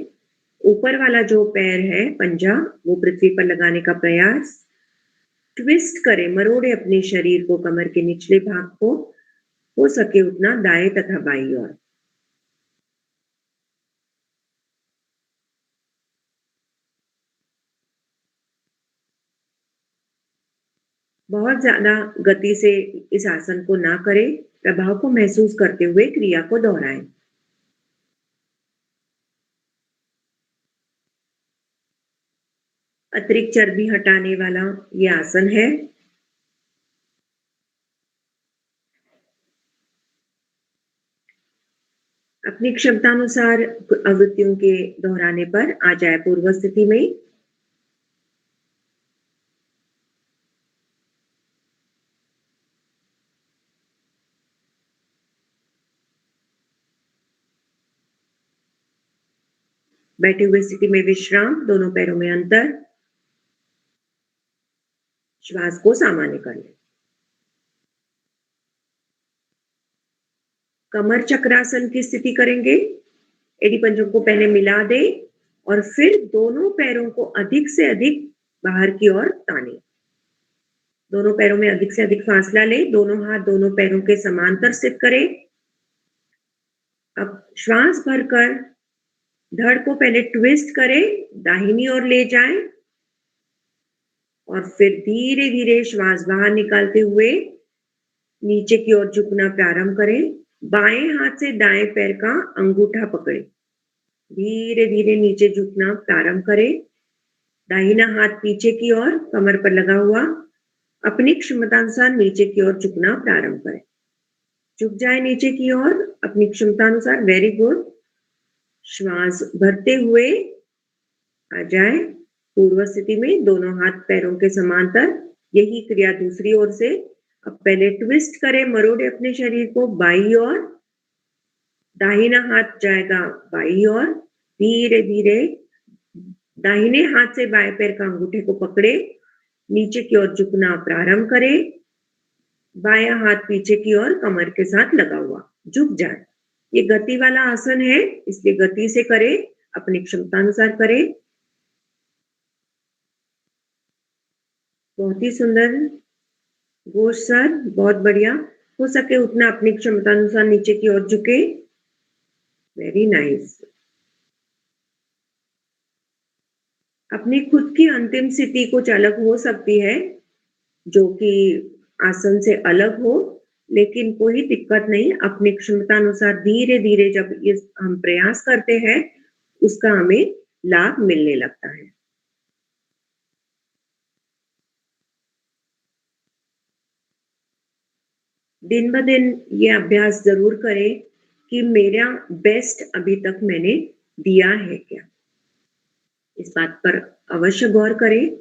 ऊपर वाला जो पैर है पंजा, वो पृथ्वी पर लगाने का प्रयास। ट्विस्ट करें, मरोड़े अपने शरीर को, कमर के निचले भाग को, हो सके उतना दाएं तथा बाईं ओर। बहुत ज्यादा गति से इस आसन को ना करें, प्रभाव को महसूस करते हुए क्रिया को दोहराएं। अतिरिक्त चर्बी हटाने वाला ये आसन है। अपनी क्षमतानुसार आवृत्तियों के दोहराने पर आ जाए पूर्व स्थिति में। बैठे हुए स्थिति में विश्राम, दोनों पैरों में अंतर, श्वास को सामान्य कर लें। कमर चक्रासन की स्थिति करेंगे। एडी पंजों को पहले मिला दे और फिर दोनों पैरों को अधिक से अधिक बाहर की ओर ताने। दोनों पैरों में अधिक से अधिक फासला ले, दोनों हाथ दोनों पैरों के समांतर स्थित करें। अब श्वास भरकर धड़ को पहले ट्विस्ट करें, दाहिनी ओर ले जाएं और फिर धीरे धीरे श्वास बाहर निकालते हुए नीचे की ओर झुकना प्रारंभ करें। बाएं हाथ से दाएं पैर का अंगूठा पकड़े, धीरे धीरे नीचे झुकना प्रारंभ करें। दाहिना हाथ पीछे की ओर कमर पर लगा हुआ, अपनी क्षमतानुसार नीचे की ओर झुकना प्रारंभ करें। झुक जाए नीचे की ओर अपनी क्षमतानुसार। Very good. श्वास भरते हुए आ जाए पूर्व स्थिति में, दोनों हाथ पैरों के समांतर। यही क्रिया दूसरी ओर से। अब पहले ट्विस्ट करें, मरोड़े अपने शरीर को बाई ओर, दाहिना हाथ जाएगा बाई ओर। धीरे धीरे दाहिने हाथ से बाएं पैर का अंगूठे को पकड़े, नीचे की ओर झुकना प्रारंभ करें। बायां हाथ पीछे की ओर कमर के साथ लगा हुआ, झुक जाए। ये गति वाला आसन है, इसलिए गति से करें, अपनी क्षमतानुसार करें। बहुत ही सुंदर घोष सर, बहुत बढ़िया। हो सके उतना अपनी क्षमतानुसार नीचे की ओर झुके। Very nice. अपनी खुद की अंतिम स्थिति कुछ अलग हो सकती है, जो कि आसन से अलग हो, लेकिन कोई दिक्कत नहीं। अपनी क्षमतानुसार धीरे धीरे जब ये हम प्रयास करते हैं, उसका हमें लाभ मिलने लगता है। दिन ब दिन ये अभ्यास जरूर करें कि मेरा बेस्ट अभी तक मैंने दिया है क्या, इस बात पर अवश्य गौर करें।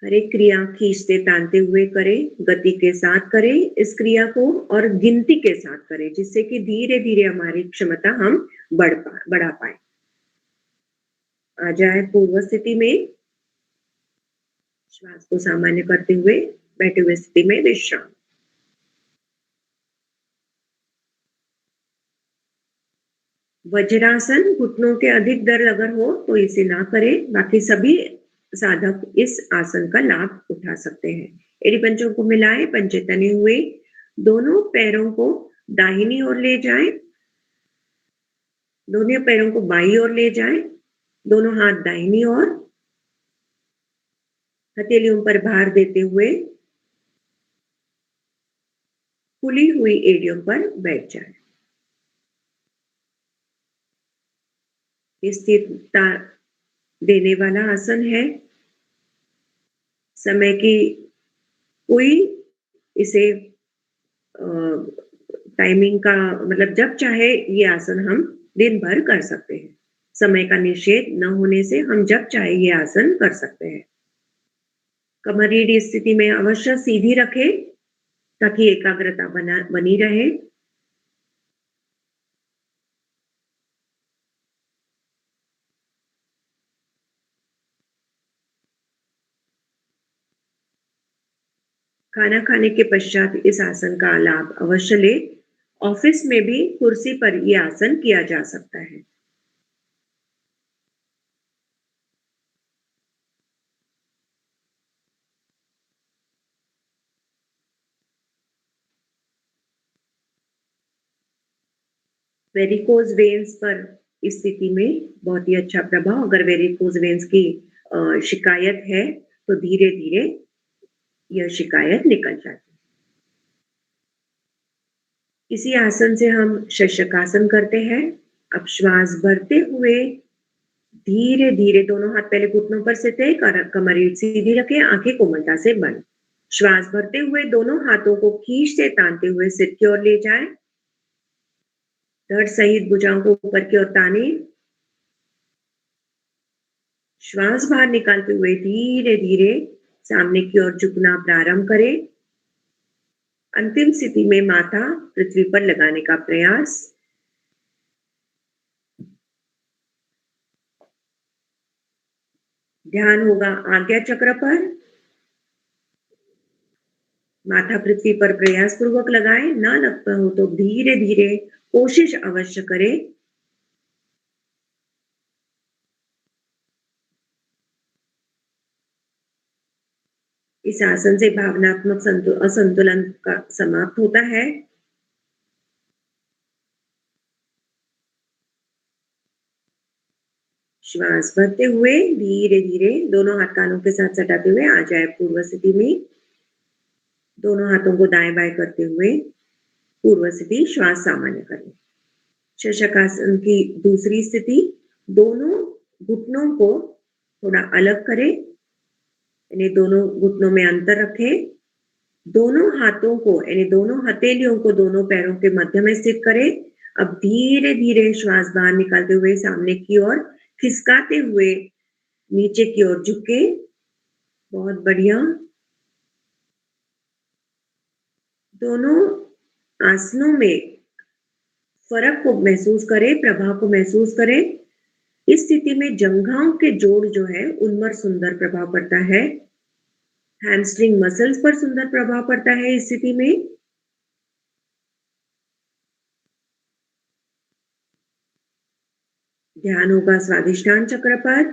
हर एक क्रिया खींचते तानते हुए करें, गति के साथ करें इस क्रिया को और गिनती के साथ करें, जिससे कि धीरे धीरे हमारी क्षमता हम बढ़ा पाए। आ जाए पूर्व स्थिति में, श्वास को सामान्य करते हुए बैठे हुए स्थिति में विश्राम। वज्रासन, घुटनों के अधिक दर्द अगर हो तो इसे ना करें, बाकी सभी साधक इस आसन का लाभ उठा सकते हैं। एड़ी पंजों को मिलाएं, पंजे तने हुए, दोनों पैरों को दाहिनी ओर ले जाएं, दोनों पैरों को बाईं ओर ले जाएं, दोनों हाथ दाहिनी ओर, हथेलियों पर भार देते हुए खुली हुई एड़ियों पर बैठ जाएं। स्थिरता देने वाला आसन है। समय की कोई इसे टाइमिंग का मतलब जब चाहे ये आसन हम दिन भर कर सकते हैं। समय का निषेध न होने से हम जब चाहे ये आसन कर सकते हैं। कमर रीढ़ स्थिति में अवश्य सीधी रखें ताकि एकाग्रता बनी रहे। खाना खाने के पश्चात इस आसन का लाभ अवश्य ले। ऑफिस में भी कुर्सी पर यह आसन किया जा सकता है। वेरिकोज वेन्स पर इस स्थिति में बहुत ही अच्छा प्रभाव। अगर वेरिकोज वेन्स की शिकायत है तो धीरे धीरे यह शिकायत निकल जाती है। इसी आसन से हम शशकासन करते हैं। अब श्वास भरते हुए धीरे धीरे दोनों हाथ पहले घुटनों पर स्थित है, कमर सीधी रखें, आंखें कोमलता से बंद। श्वास भरते हुए दोनों हाथों को खींच से तानते हुए सिर की ओर ले जाएं। धड़ सहित भुजाओं को ऊपर की ओर ताने। श्वास बाहर निकालते हुए धीरे धीरे सामने की ओर झुकना प्रारंभ करें। अंतिम स्थिति में माथा पृथ्वी पर लगाने का प्रयास। ध्यान होगा आज्ञा चक्र पर। माथा पृथ्वी पर प्रयास पूर्वक लगाएं, ना लगता हो तो धीरे धीरे कोशिश अवश्य करें। इस आसन से भावनात्मक असंतुलन का समाप्त होता है। श्वास भरते हुए धीरे धीरे दोनों हाथ कानों के साथ सटाते हुए आ जाए पूर्व स्थिति में। दोनों हाथों को दाएं बाएं करते हुए पूर्व स्थिति, श्वास सामान्य करें। शशकासन की दूसरी स्थिति, दोनों घुटनों को थोड़ा अलग करें, यानी दोनों घुटनों में अंतर रखें। दोनों हाथों को यानी दोनों हथेलियों को दोनों पैरों के मध्य में स्थित करें। अब धीरे धीरे श्वास बाहर निकालते हुए सामने की ओर खिसकाते हुए नीचे की ओर झुके। बहुत बढ़िया। दोनों आसनों में फर्क को महसूस करें, प्रभाव को महसूस करें। इस स्थिति में जंघाओं के जोड़ जो है उन पर सुंदर प्रभाव पड़ता है। हैमस्ट्रिंग मसल्स पर सुंदर प्रभाव पड़ता है इस स्थिति में। ध्यान होगा स्वादिष्टान चक्र पर।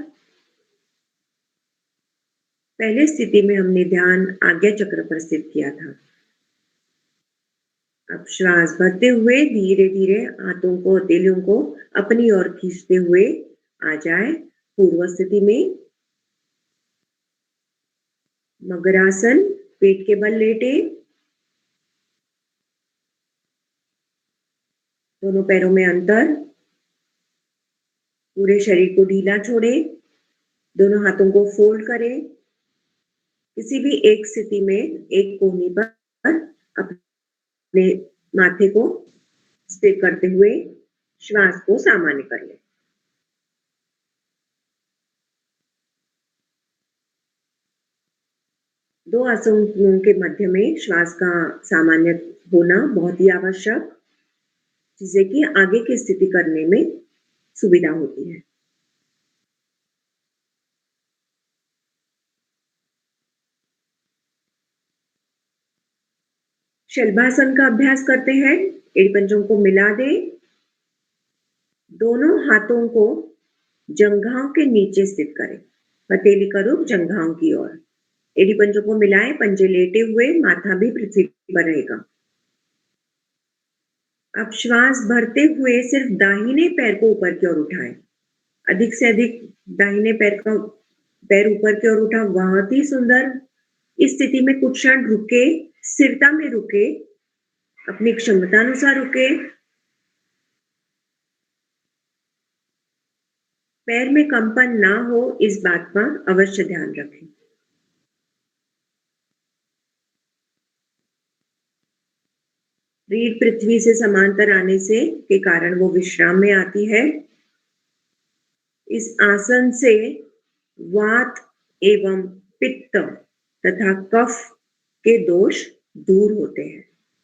पहले स्थिति में हमने ध्यान आज्ञा चक्र पर स्थित किया था। अब श्वास भरते हुए धीरे धीरे हाथों को, हथेलियों को अपनी ओर खींचते हुए आ जाए पूर्व स्थिति में। मगरासन, पेट के बल लेटे, दोनों पैरों में अंतर, पूरे शरीर को ढीला छोड़े, दोनों हाथों को फोल्ड करें। किसी भी एक स्थिति में एक कोहनी पर अपने माथे को स्थिर करते हुए श्वास को सामान्य कर लें। दो आसनों के मध्य में श्वास का सामान्य होना बहुत ही आवश्यक, जिससे कि आगे की स्थिति करने में सुविधा होती है। शलभासन का अभ्यास करते हैं। एड़ी पंजों को मिला दें। दोनों हाथों को जंघाओं के नीचे स्थित करें। हथेली का रुख जंघाओं की ओर। एड़ी पंजों को मिलाएं, पंजे लेटे हुए, माथा भी पृथ्वी पर रहेगा। अब श्वास भरते हुए सिर्फ दाहिने पैर को ऊपर की ओर उठाएं। अधिक से अधिक दाहिने पैर ऊपर की ओर उठा, बहुत ही सुंदर। इस स्थिति में कुछ क्षण रुके, स्थिरता में रुके, अपनी क्षमता अनुसार रुके। पैर में कंपन ना हो, इस बात का अवश्य ध्यान रखें। रीढ़ पृथ्वी से समांतर आने से के कारण वो विश्राम में आती है। इस आसन से वात एवं पित्त तथा कफ के दोष दूर होते हैं।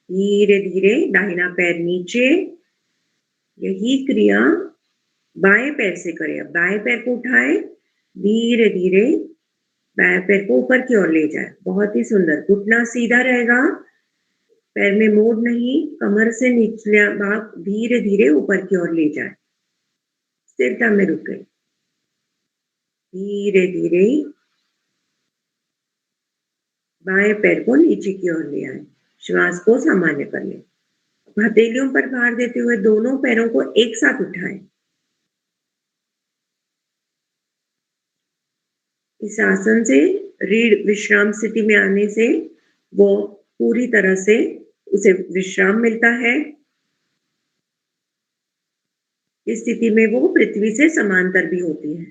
धीरे धीरे दाहिना पैर नीचे, यही क्रिया बाएं पैर से करें। अब बाएं पैर को उठाएं, धीरे धीरे बाएं पैर को ऊपर की ओर ले जाए। बहुत ही सुंदर। घुटना सीधा रहेगा, पैर में मोड़ नहीं। कमर से निचला भाग धीरे धीरे ऊपर की ओर ले जाए। स्थिरता में रुके। धीरे धीरे बाएं पैर को नीचे की ओर ले आए। श्वास को सामान्य कर लें। हथेलियों पर भार देते हुए दोनों पैरों को एक साथ उठाएं। इस आसन से रीढ़ विश्राम स्थिति में आने से वो पूरी तरह से उसे विश्राम मिलता है। इस स्थिति में वो पृथ्वी से समांतर भी होती है।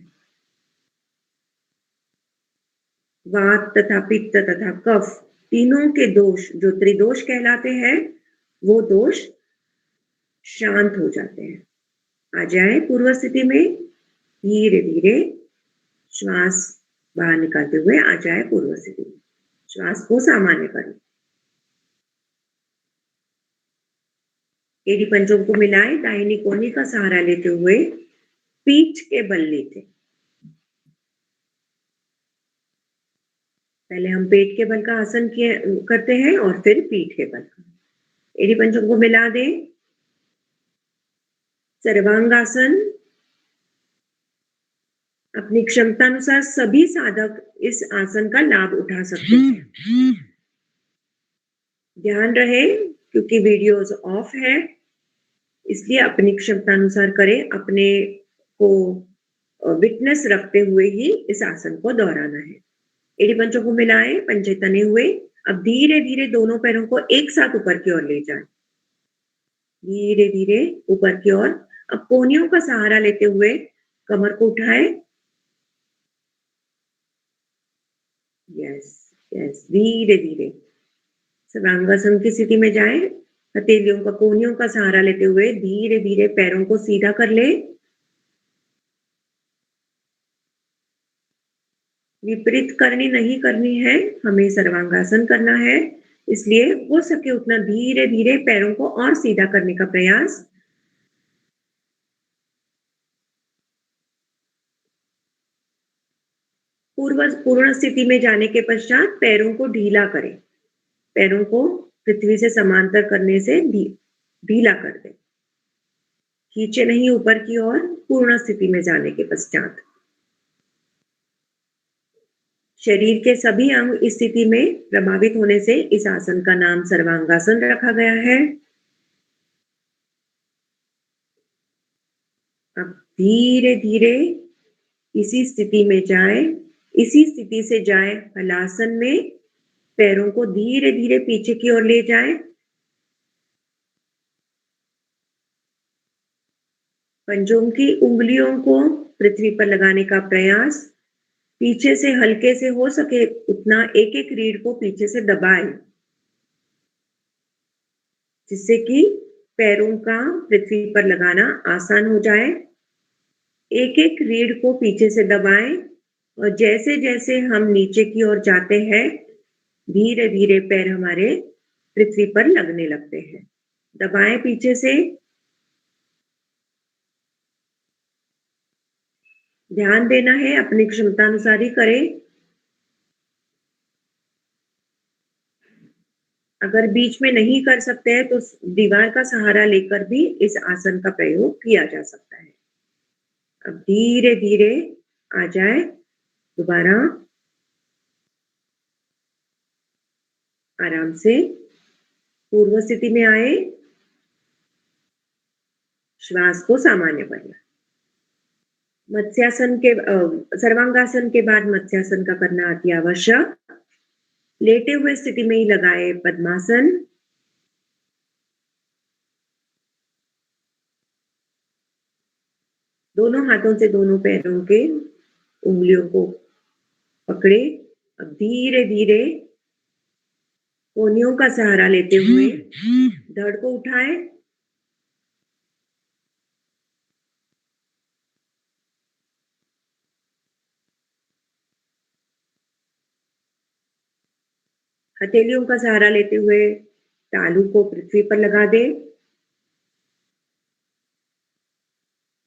वात तथा पित्त तथा कफ तीनों के दोष जो त्रिदोष कहलाते हैं वो दोष शांत हो जाते हैं। आ जाए पूर्व स्थिति में, धीरे धीरे श्वास बाहर निकालते हुए आ जाए पूर्व स्थिति में। श्वास को सामान्य करें। एड़ी पंजों को मिलाएं, दाहिनी कोहनी का सहारा लेते हुए पीठ के बल लेते। पहले हम पेट के बल का आसन करते हैं और फिर पीठ के बल का। एड़ी पंजों को मिला दें। सर्वांगासन। अपनी क्षमता अनुसार सभी साधक इस आसन का लाभ उठा सकते हैं। ध्यान रहे क्योंकि वीडियोस ऑफ है, इसलिए अपनी क्षमता अनुसार करें। अपने को विटनेस रखते हुए ही इस आसन को दोहराना है। एड़ी पंजों को मिलाएं, पंजे तने हुए। अब धीरे धीरे दोनों पैरों को एक साथ ऊपर की ओर ले जाएं। धीरे धीरे ऊपर की ओर। अब कोहनियों का सहारा लेते हुए कमर को उठाएं। यस यस, धीरे धीरे सर्वांगासन की स्थिति में जाएं। हथेलियों का कोहनियों का सहारा लेते हुए धीरे धीरे पैरों को सीधा कर ले। विपरीत करनी नहीं करनी है, हमें सर्वांगासन करना है, इसलिए हो सके उतना धीरे धीरे पैरों को और सीधा करने का प्रयास। पूर्ण स्थिति में जाने के पश्चात पैरों को ढीला करें। पैरों को पृथ्वी से समांतर करने से ढीला कर दें। खींचे नहीं ऊपर की ओर पूर्ण स्थिति में जाने के पश्चात। शरीर के सभी अंग इस स्थिति में प्रभावित होने से इस आसन का नाम सर्वांगासन रखा गया है। अब धीरे धीरे इसी स्थिति में जाएं। इसी स्थिति से जाएं हलासन में। पैरों को धीरे धीरे पीछे की ओर ले जाएं। पंजों की उंगलियों को पृथ्वी पर लगाने का प्रयास। पीछे से हल्के से हो सके उतना एक एक रीढ़ को पीछे से दबाएं, जिससे कि पैरों का पृथ्वी पर लगाना आसान हो जाए। एक एक रीढ़ को पीछे से दबाएं और जैसे जैसे हम नीचे की ओर जाते हैं धीरे धीरे पैर हमारे पृथ्वी पर लगने लगते हैं। दबाएं पीछे से। ध्यान देना है, अपनी क्षमता अनुसार ही करें। अगर बीच में नहीं कर सकते हैं तो दीवार का सहारा लेकर भी इस आसन का प्रयोग किया जा सकता है। अब धीरे धीरे आ जाए दोबारा। आराम से पूर्व स्थिति में आए। श्वास को सामान्य करना। मत्स्यासन के सर्वांगासन के बाद मत्स्यासन का करना अति आवश्यक। लेटे हुए स्थिति में ही लगाए पद्मासन। दोनों हाथों से दोनों पैरों के उंगलियों को पकड़े। अब धीरे धीरे कोहनियों का सहारा लेते हुए धड़ को उठाएं। हथेलियों का सहारा लेते हुए तालू को पृथ्वी पर लगा दें।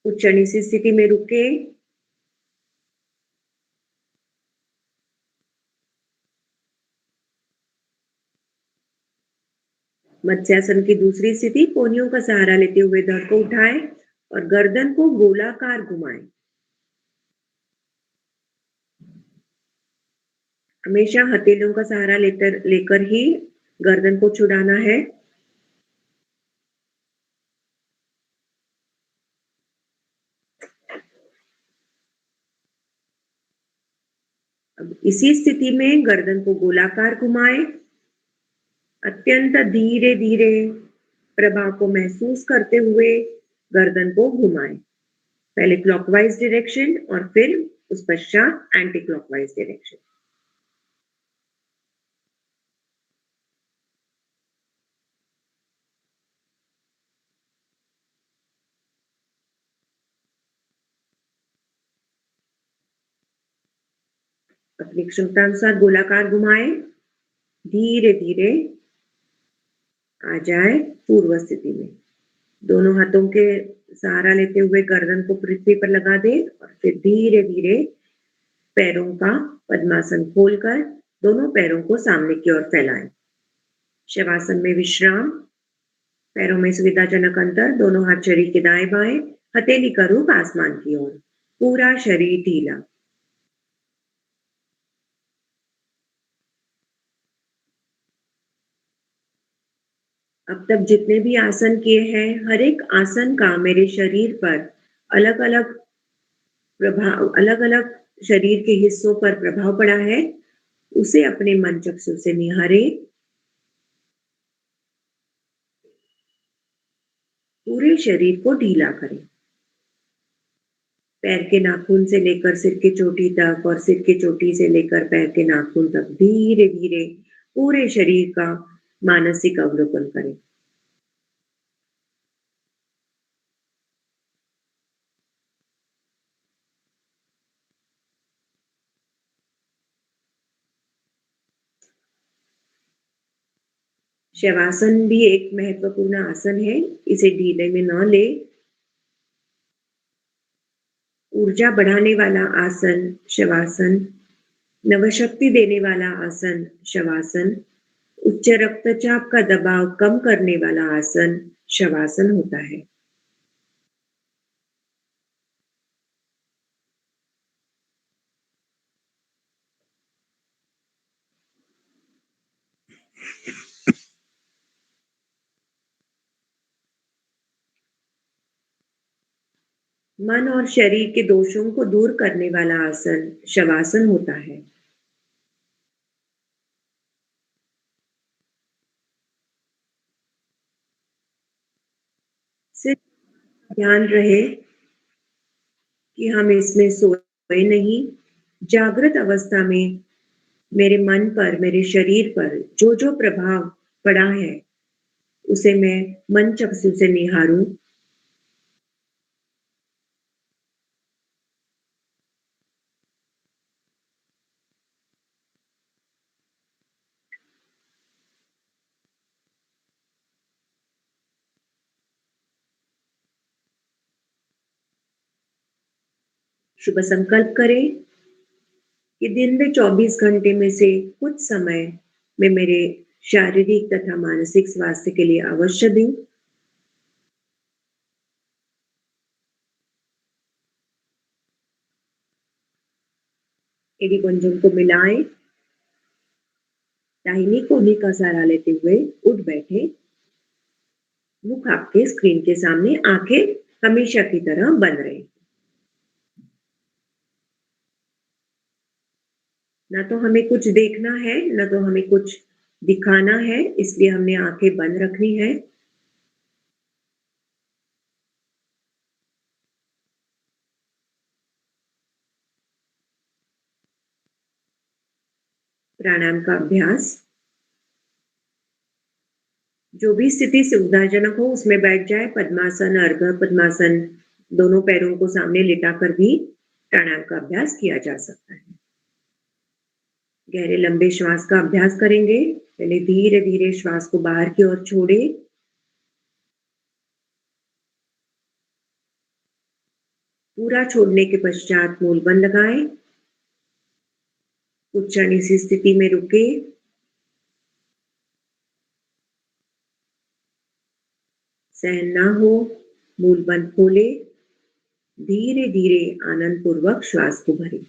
कुछ क्षण इसी स्थिति में रुके। मत्स्यासन की दूसरी स्थिति, कोहनियों का सहारा लेते हुए धड़ को उठाएं और गर्दन को गोलाकार घुमाएं। हमेशा हथेलियों का सहारा लेकर ही गर्दन को छुड़ाना है। अब इसी स्थिति में गर्दन को गोलाकार घुमाएं, अत्यंत धीरे धीरे प्रभाव को महसूस करते हुए गर्दन को घुमाएं। पहले क्लॉकवाइज डायरेक्शन और फिर उस पश्चात एंटी क्लॉकवाइज डायरेक्शन। अपनी क्षमतानुसार गोलाकार घुमाएं, धीरे धीरे आ जाए पूर्व स्थिति में। दोनों हाथों के सहारा लेते हुए गर्दन को पृथ्वी पर लगा दें और फिर धीरे धीरे पैरों का पद्मासन खोलकर दोनों पैरों को सामने की ओर फैलाएं। शवासन में विश्राम, पैरों में सुविधाजनक अंतर, दोनों हाथ शरीर के दाएं बाएं, हथेली का रुख आसमान की ओर, पूरा शरीर ढीला। अब तक जितने भी आसन किए हैं, हर एक आसन का मेरे शरीर पर अलग अलग प्रभाव, अलग अलग शरीर के हिस्सों पर प्रभाव पड़ा है, उसे अपने मन चक्षु से निहारे। पूरे शरीर को ढीला करें। पैर के नाखून से लेकर सिर की चोटी तक और सिर की चोटी से लेकर पैर के नाखून तक धीरे धीरे पूरे शरीर का मानसिक अवलोकन करें। शवासन भी एक महत्वपूर्ण आसन है, इसे ढीले में न ले। ऊर्जा बढ़ाने वाला आसन शवासन, नवशक्ति देने वाला आसन शवासन, उच्च रक्तचाप का दबाव कम करने वाला आसन शवासन होता है। मन और शरीर के दोषों को दूर करने वाला आसन शवासन होता है। सिर्फ ध्यान रहे कि हम इसमें सोए नहीं। जागृत अवस्था में मेरे मन पर, मेरे शरीर पर जो जो प्रभाव पड़ा है, उसे मैं मन चक्षु से निहारूं। शुभ संकल्प करें कि दिन में 24 घंटे में से कुछ समय मैं मेरे शारीरिक तथा मानसिक स्वास्थ्य के लिए अवश्य दूं। एडी पंजों को मिलाएं, दाहिनी कोहनी का सहारा लेते हुए उठ बैठे। मुख आपके स्क्रीन के सामने, आंखें हमेशा की तरह बंद रहे। ना तो हमें कुछ देखना है, ना तो हमें कुछ दिखाना है, इसलिए हमने आंखें बंद रखनी है। प्राणायाम का अभ्यास, जो भी स्थिति सुविधाजनक हो उसमें बैठ जाए। पद्मासन, अर्ध पद्मासन, दोनों पैरों को सामने लिटाकर भी प्राणायाम का अभ्यास किया जा सकता है। गहरे लंबे श्वास का अभ्यास करेंगे। पहले धीरे धीरे श्वास को बाहर की ओर छोड़े, पूरा छोड़ने के पश्चात मूलबंध लगाएं। कुछ क्षण इसी स्थिति में रुके। सहन ना हो, मूलबंध खोले, धीरे धीरे आनंद पूर्वक श्वास को भरें।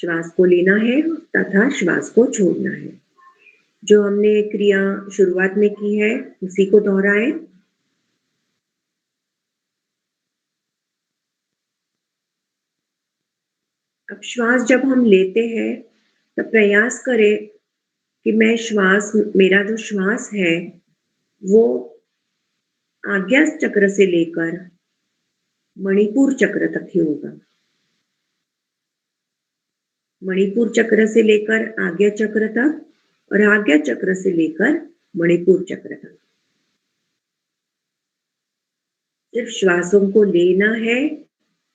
श्वास को लेना है तथा श्वास को छोड़ना है। जो हमने क्रिया शुरुआत में की है उसी को दोहराएं। अब श्वास जब हम लेते हैं तब प्रयास करें कि मेरा जो श्वास है वो आज्ञा चक्र से लेकर मणिपुर चक्र तक ही होगा। मणिपुर चक्र से लेकर आज्ञा चक्र तक और आज्ञा चक्र से लेकर मणिपुर चक्र तक। सिर्फ श्वासों को लेना है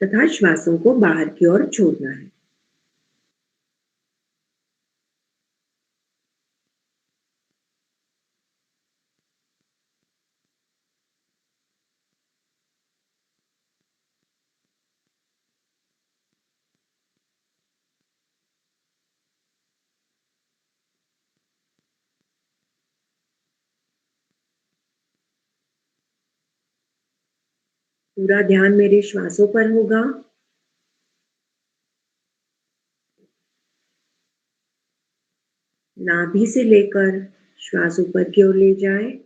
तथा श्वासों को बाहर की ओर छोड़ना है। पूरा ध्यान मेरे श्वासों पर होगा। नाभि से लेकर श्वास ऊपर की ओर ले जाए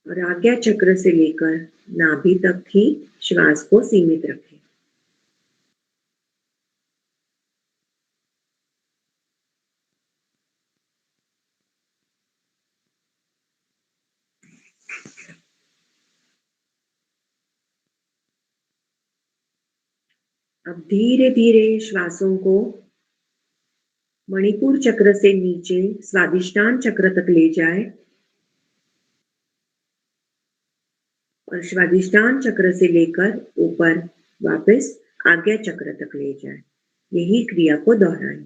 और आज्ञा चक्र से लेकर नाभि तक ही श्वास को सीमित रखें। अब धीरे धीरे श्वासों को मणिपुर चक्र से नीचे स्वादिष्टान चक्र तक ले जाए और स्वादिष्टान चक्र से लेकर ऊपर वापस आज्ञा चक्र तक ले जाए। यही क्रिया को दोहराएं।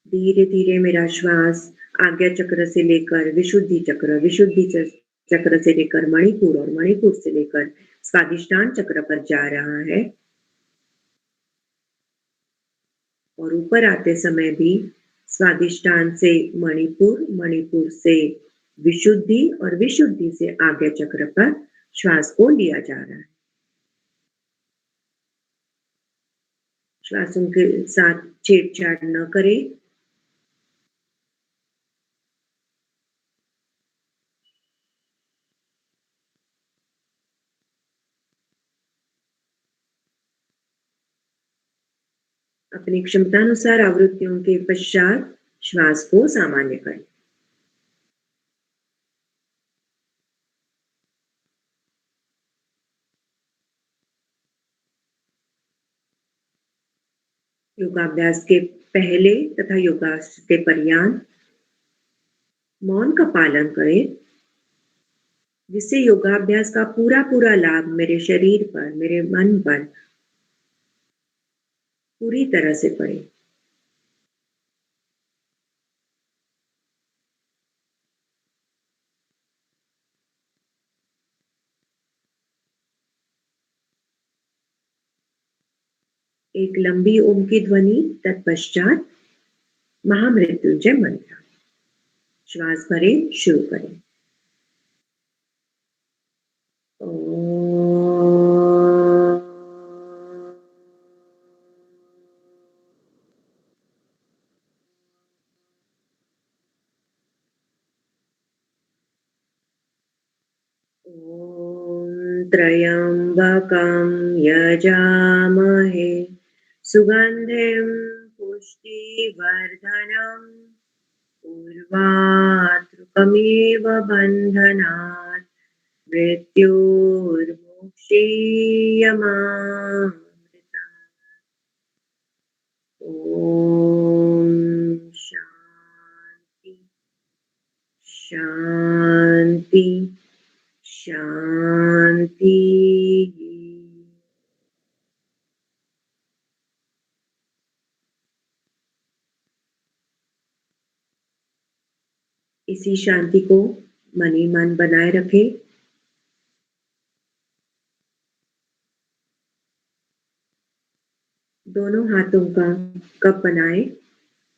धीरे धीरे मेरा श्वास आज्ञा चक्र से लेकर विशुद्धि चक्र से लेकर मणिपुर और मणिपुर से लेकर स्वादिष्टान चक्र पर जा रहा है और ऊपर आते समय भी स्वादिष्टान से मणिपुर, मणिपुर से विशुद्धि और विशुद्धि से आज्ञा चक्र पर श्वास को लिया जा रहा है। श्वासों के साथ छेड़छाड़ न करें। अपनी क्षमतानुसार आवृत्तियों के पश्चात श्वास को सामान्य करें। योगाभ्यास के पहले तथा योगाभ्यास के पर्यांत मौन का पालन करें, जिससे योगाभ्यास का पूरा लाभ मेरे शरीर पर, मेरे मन पर पूरी तरह से पड़े। एक लंबी ओम की ध्वनि तत्पश्चात महामृत्युंजय मंत्र। श्वास भरें, शुरू करें। त्र्यंबकं यजामहे सुगंधिं पुष्टिवर्धनम् उर्वारुकमिव बन्धनात् मृत्योर्मुक्षीयमामृतात्। ॐ शांति शांति शांति। इसी शांति को मन ही मन बनाए रखें। दोनों हाथों का कप बनाएं,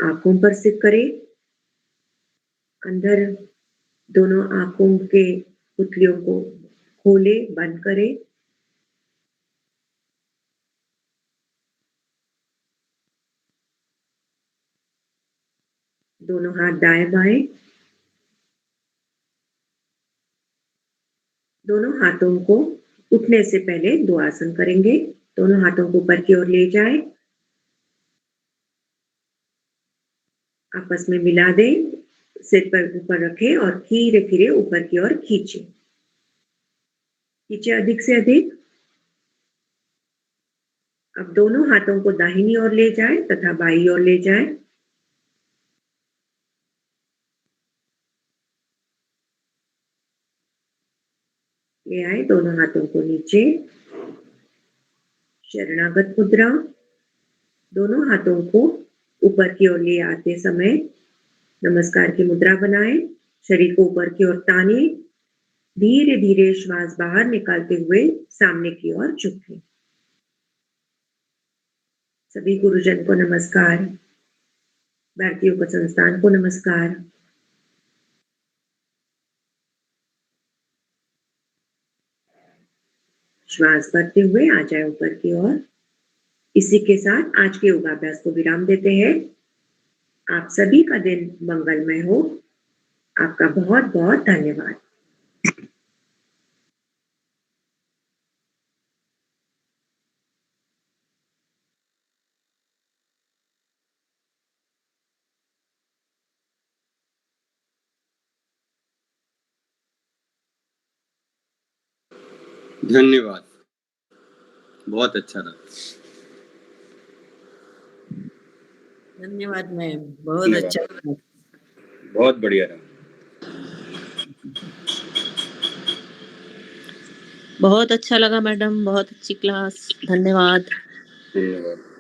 आंखों पर सिर करें। अंदर दोनों आंखों के पुतलियों को खोले, बंद करें। दोनों हाथ दाएं बाएं। दोनों हाथों को उठने से पहले 2 आसन करेंगे। दोनों हाथों को ऊपर की ओर ले जाएं। आपस में मिला दें। सिर पर ऊपर रखें और धीरे-धीरे ऊपर की ओर खींचें। खींचे अधिक से अधिक। अब दोनों हाथों को दाहिनी ओर ले जाएं तथा बाईं ओर ले जाएं। ले आए दोनों हाथों को नीचे। शरणागत मुद्रा। दोनों हाथों को ऊपर की ओर ले आते समय नमस्कार की मुद्रा बनाएं। शरीर को ऊपर की ओर ताने। धीरे धीरे श्वास बाहर निकालते हुए सामने की ओर झुकें। सभी गुरुजन को नमस्कार। भारतीय योग संस्थान को नमस्कार। श्वास भरते हुए आ जाए ऊपर की ओर। इसी के साथ आज के योगाभ्यास को विराम देते हैं। आप सभी का दिन मंगलमय हो। आपका बहुत बहुत धन्यवाद। धन्यवाद, बहुत अच्छा रहा। धन्यवाद मैम, बहुत धन्यवाद। अच्छा लगा। बहुत बढ़िया रहा। बहुत अच्छा लगा मैडम, बहुत अच्छी क्लास। धन्यवाद। धन्यवाद।